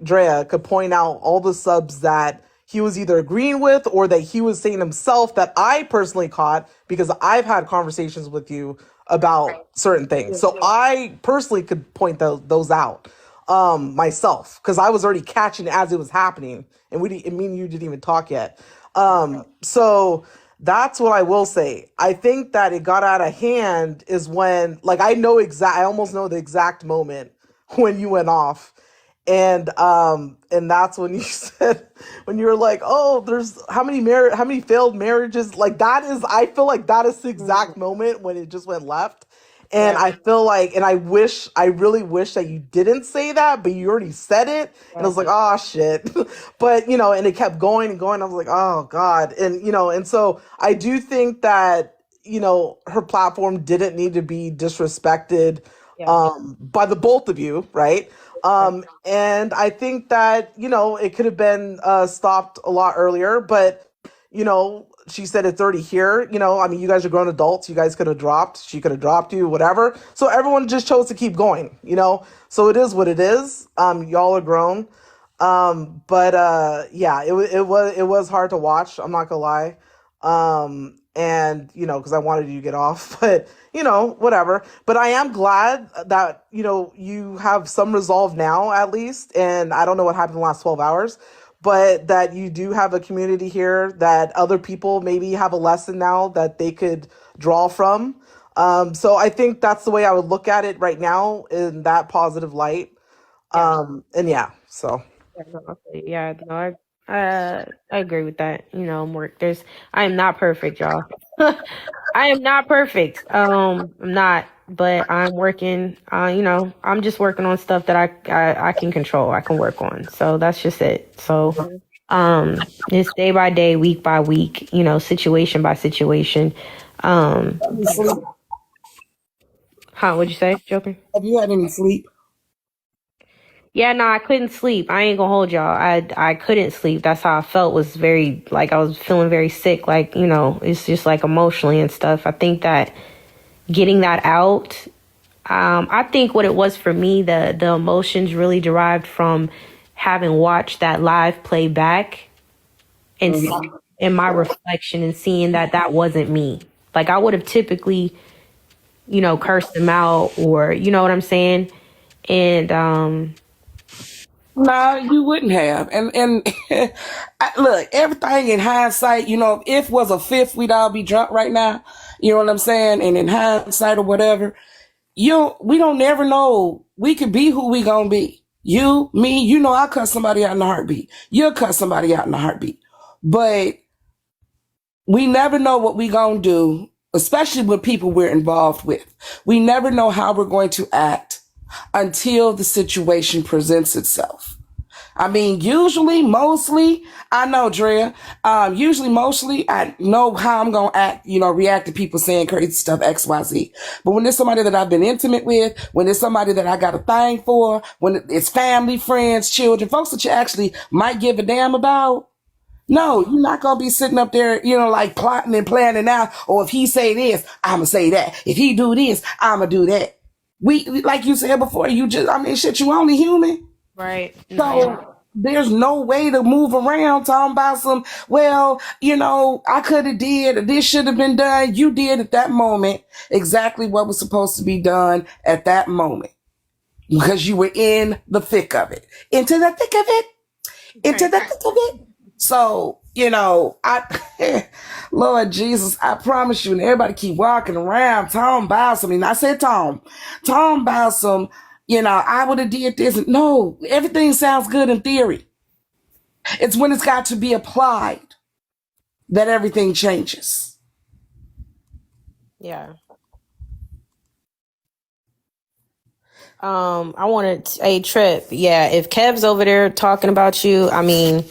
Drea could point out all the subs that he was either agreeing with or that he was saying himself that I personally caught, because I've had conversations with you about certain things. So I personally could point those out myself, because I was already catching it as it was happening, and me and you didn't even talk yet. So that's what I will say. I think that it got out of hand is when, like, I almost know the exact moment when you went off. And that's when you said, when you were like, oh, there's how many failed marriages, like that is, I feel like that is the exact moment when it just went left. And I feel like, and I really wish that you didn't say that, but you already said it. And I was like, oh shit. But, and it kept going and going. I was like, oh God. And, and so I do think that, her platform didn't need to be disrespected, by the both of you. Right. And I think that, it could have been, stopped a lot earlier, but, she said at 30 here, you guys are grown adults. You guys could have dropped. She could have dropped you, whatever. So everyone just chose to keep going, So it is what it is. Y'all are grown. But yeah, it was hard to watch. I'm not gonna lie. And because I wanted you to get off, but whatever. But I am glad that you have some resolve now, at least. And I don't know what happened in the last 12 hours. But that you do have a community here, that other people maybe have a lesson now that they could draw from. So I think that's the way I would look at it right now, in that positive light. And yeah, so. Yeah, no, I agree with that. I am not perfect, y'all. I am not perfect. I'm not, but I'm working. I'm just working on stuff that I can control. I can work on. So that's just it. So, it's day by day, week by week. Situation by situation. What'd you say, Joker? Have you had any sleep? Yeah, no, I couldn't sleep. I ain't gonna hold y'all. I couldn't sleep. That's how I felt. Was very, like, I was feeling very sick. Like, it's just like emotionally and stuff. I think that getting that out, I think what it was for me, the emotions really derived from having watched that live play back and in my reflection and seeing that wasn't me. Like, I would have typically, cursed them out, or, you know what I'm saying? And, No, you wouldn't have. And look, everything in hindsight, if was a fifth, we'd all be drunk right now. You know what I'm saying? And in hindsight or whatever, we don't never know. We could be who we gonna be. You, me, I cut somebody out in a heartbeat. You'll cut somebody out in a heartbeat. But we never know what we gonna do, especially with people we're involved with. We never know how we're going to act until the situation presents itself. I mean, usually, mostly, I know, Drea, mostly, I know how I'm going to act, react to people saying crazy stuff, X, Y, Z. But when there's somebody that I've been intimate with, when there's somebody that I got a thing for, when it's family, friends, children, folks that you actually might give a damn about, no, you're not going to be sitting up there, like plotting and planning out, or if he say this, I'm going to say that. If he do this, I'm going to do that. We, like you said before, you only human. Right. So there's no way to move around talking about some, I could have did, or this should have been done. You did at that moment exactly what was supposed to be done at that moment, because you were in the thick of it. Into the thick of it. So, Lord Jesus, I promise you, and everybody keep walking around Tom Balsam. And I said Tom Balsam, I would have did this. No, everything sounds good in theory. It's when it's got to be applied that everything changes. Yeah. I wanted a trip. Yeah, if Kev's over there talking about you, I mean,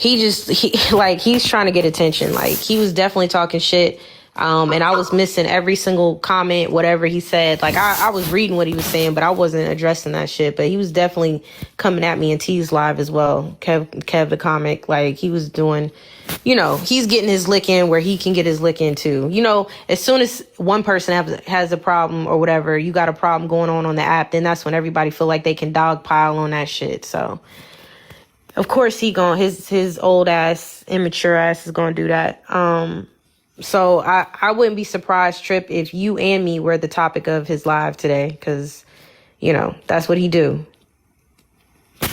he's trying to get attention. Like, he was definitely talking shit. And I was missing every single comment, whatever he said. Like, I was reading what he was saying, but I wasn't addressing that shit. But he was definitely coming at me in T's live as well. Kev the comic, like, he was doing, he's getting his lick in where he can get his lick in too. As soon as one person has a problem or whatever, you got a problem going on the app, then that's when everybody feel like they can dogpile on that shit. So, of course, his old ass, immature ass is gonna do that. So I wouldn't be surprised, Trip, if you and me were the topic of his live today, because, that's what he do.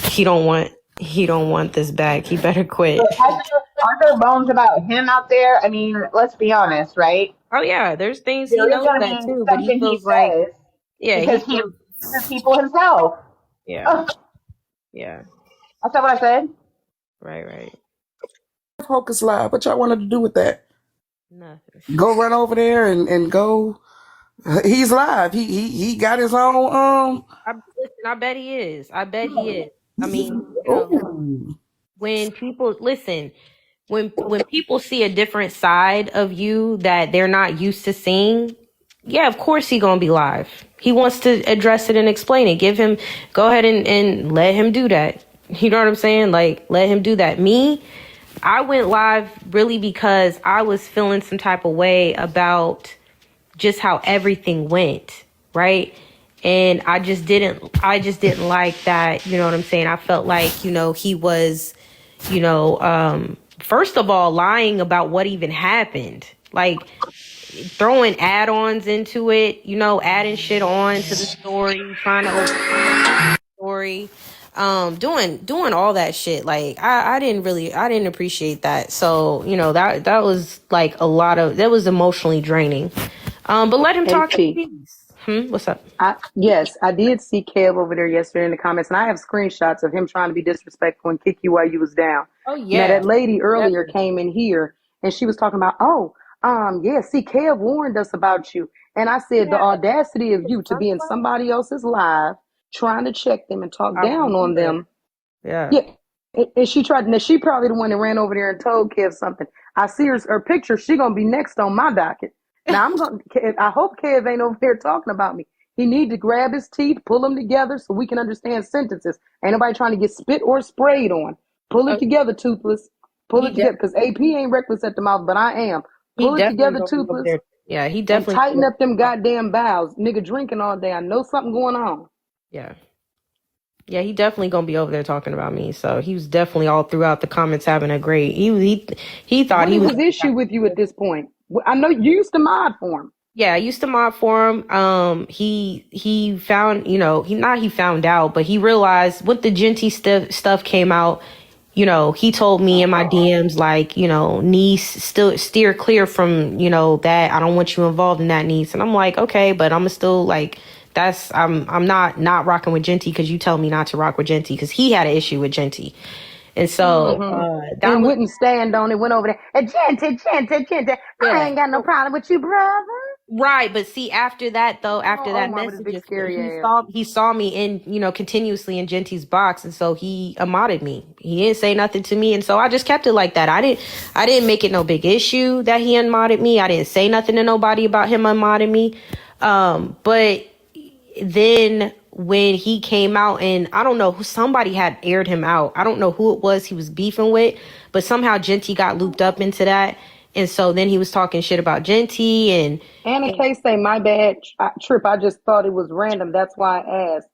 He don't want this back. He better quit. Aren't there bones about him out there? I mean, let's be honest, right? Oh yeah, there's things he knows that too, but he feels like, because he abuses people himself. Yeah. Yeah. That's not what I said. Right. Focus Live. What y'all wanted to do with that? Nothing. Go run over there and go. He's live. He got his own. I bet he is. I mean, when people listen, when people see a different side of you that they're not used to seeing, yeah, of course he gonna be live. He wants to address it and explain it. Go ahead and let him do that. You know what I'm saying? Like, let him do that. Me, I went live really because I was feeling some type of way about just how everything went, right? And I just didn't like that, you know what I'm saying? I felt like, he was, first of all, lying about what even happened. Like, throwing add-ons into it, adding shit on to the story, trying to open the story, doing all that shit. Like, I didn't appreciate that. So, that was like that was emotionally draining. But let him talk. What's up? Yes, I did see Kev over there yesterday in the comments, and I have screenshots of him trying to be disrespectful and kick you while you was down. Oh yeah. Now that lady earlier came in here and she was talking about, see, Kev warned us about you. And I said, the audacity of you to be in somebody else's live, trying to check them and talk down on them. Yeah. And she tried. Now she probably the one that ran over there and told Kev something. I see her picture. She gonna be next on my docket. Now I hope Kev ain't over there talking about me. He need to grab his teeth, pull them together so we can understand sentences. Ain't nobody trying to get spit or sprayed on. Pull it together, Toothless. Pull it together, because AP ain't reckless at the mouth, but I am. Pull it together, Toothless. Yeah, he definitely. And tighten up them goddamn bowels. Nigga drinking all day. I know something going on. Yeah. Yeah, he definitely gonna be over there talking about me. So he was definitely all throughout the comments having a great. He thought he was his issue with you at this point. I know you used to mod for him. Yeah, I used to mod for him. He found, he found out, but he realized when the Genty stuff came out, he told me in my DMs, like, niece, still steer clear from, that. I don't want you involved in that, niece. And I'm like, okay, but I'm still like, I'm not rocking with Genty because you tell me not to rock with Genty, because he had an issue with Genty. And so and wouldn't stand on it, went over there. Genty. I ain't got no problem with you, brother. Right, but see, after that message, he saw me in, continuously in Genty's box, and so he modded me. He didn't say nothing to me, and so I just kept it like that. I didn't make it no big issue that he unmodded me. I didn't say nothing to nobody about him unmodding me. But then when he came out, and I don't know, somebody had aired him out. I don't know who it was he was beefing with, but somehow Genty got looped up into that. And so then he was talking shit about Genty and in case say, my bad, Trip, I just thought it was random. That's why I asked.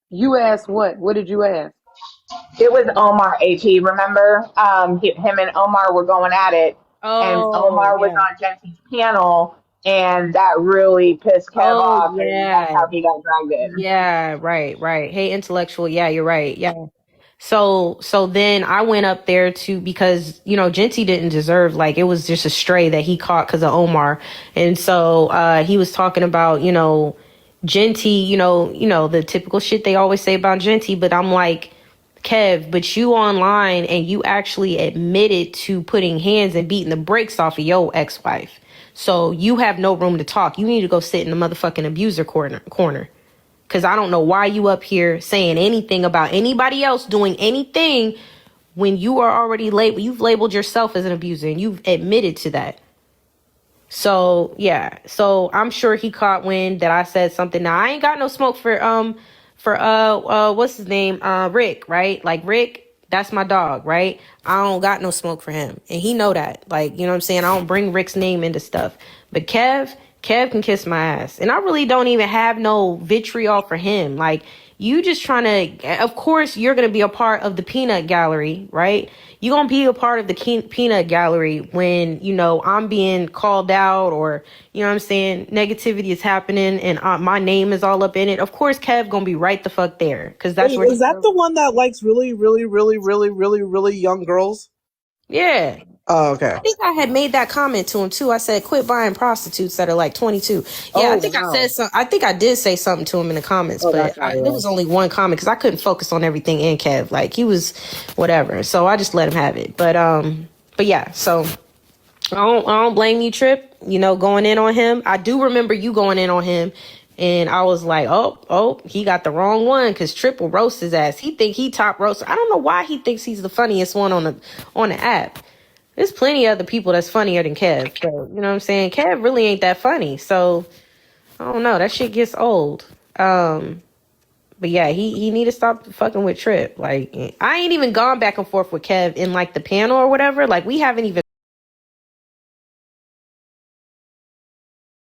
You asked what? What did you ask? It was Omar AP, remember? Him and Omar were going at it. And Omar was on Genty's panel, and that really pissed Kev off. And that's how he got dragged in. Yeah, right. Hey, intellectual. Yeah, you're right. Yeah. So then I went up there because, Genty didn't deserve, like, it was just a stray that he caught because of Omar. And so he was talking about, Genty, the typical shit they always say about Genty. But I'm like, Kev, but you online and you actually admitted to putting hands and beating the brakes off of your ex-wife. So you have no room to talk. You need to go sit in the motherfucking abuser corner. Because I don't know why you up here saying anything about anybody else doing anything when you are already you've labeled yourself as an abuser and you've admitted to that. So, yeah. So I'm sure he caught wind that I said something. Now, I ain't got no smoke for what's his name? Rick, right? Like, Rick, that's my dog, right? I don't got no smoke for him. And he know that. Like, you know what I'm saying? I don't bring Rick's name into stuff. But Kev can kiss my ass. And I really don't even have no vitriol for him. Like, you just trying to, of course, you're going to be a part of the peanut gallery, right? You're going to be a part of the peanut gallery when, I'm being called out or, you know what I'm saying, negativity is happening and my name is all up in it. Of course, Kev going to be right the fuck there. Because that's where is that the one that likes really, really, really, really, really, really young girls? Yeah. Oh, okay. I think I had made that comment to him too. I said, "Quit buying prostitutes that are like 22." Yeah, I think I said so. I think I did say something to him in the comments, but there was only one comment because I couldn't focus on everything in Kev. Like he was whatever, so I just let him have it. But yeah. So I don't blame you, Trip. You know, going in on him. I do remember you going in on him. And I was like, oh, he got the wrong one because Trip will roast his ass. He think he top roaster. I don't know why he thinks he's the funniest one on the app. There's plenty of other people that's funnier than Kev. So, you know what I'm saying? Kev really ain't that funny. So, I don't know. That shit gets old. But yeah, he need to stop fucking with Trip. Like, I ain't even gone back and forth with Kev in like the panel or whatever. Like, we haven't even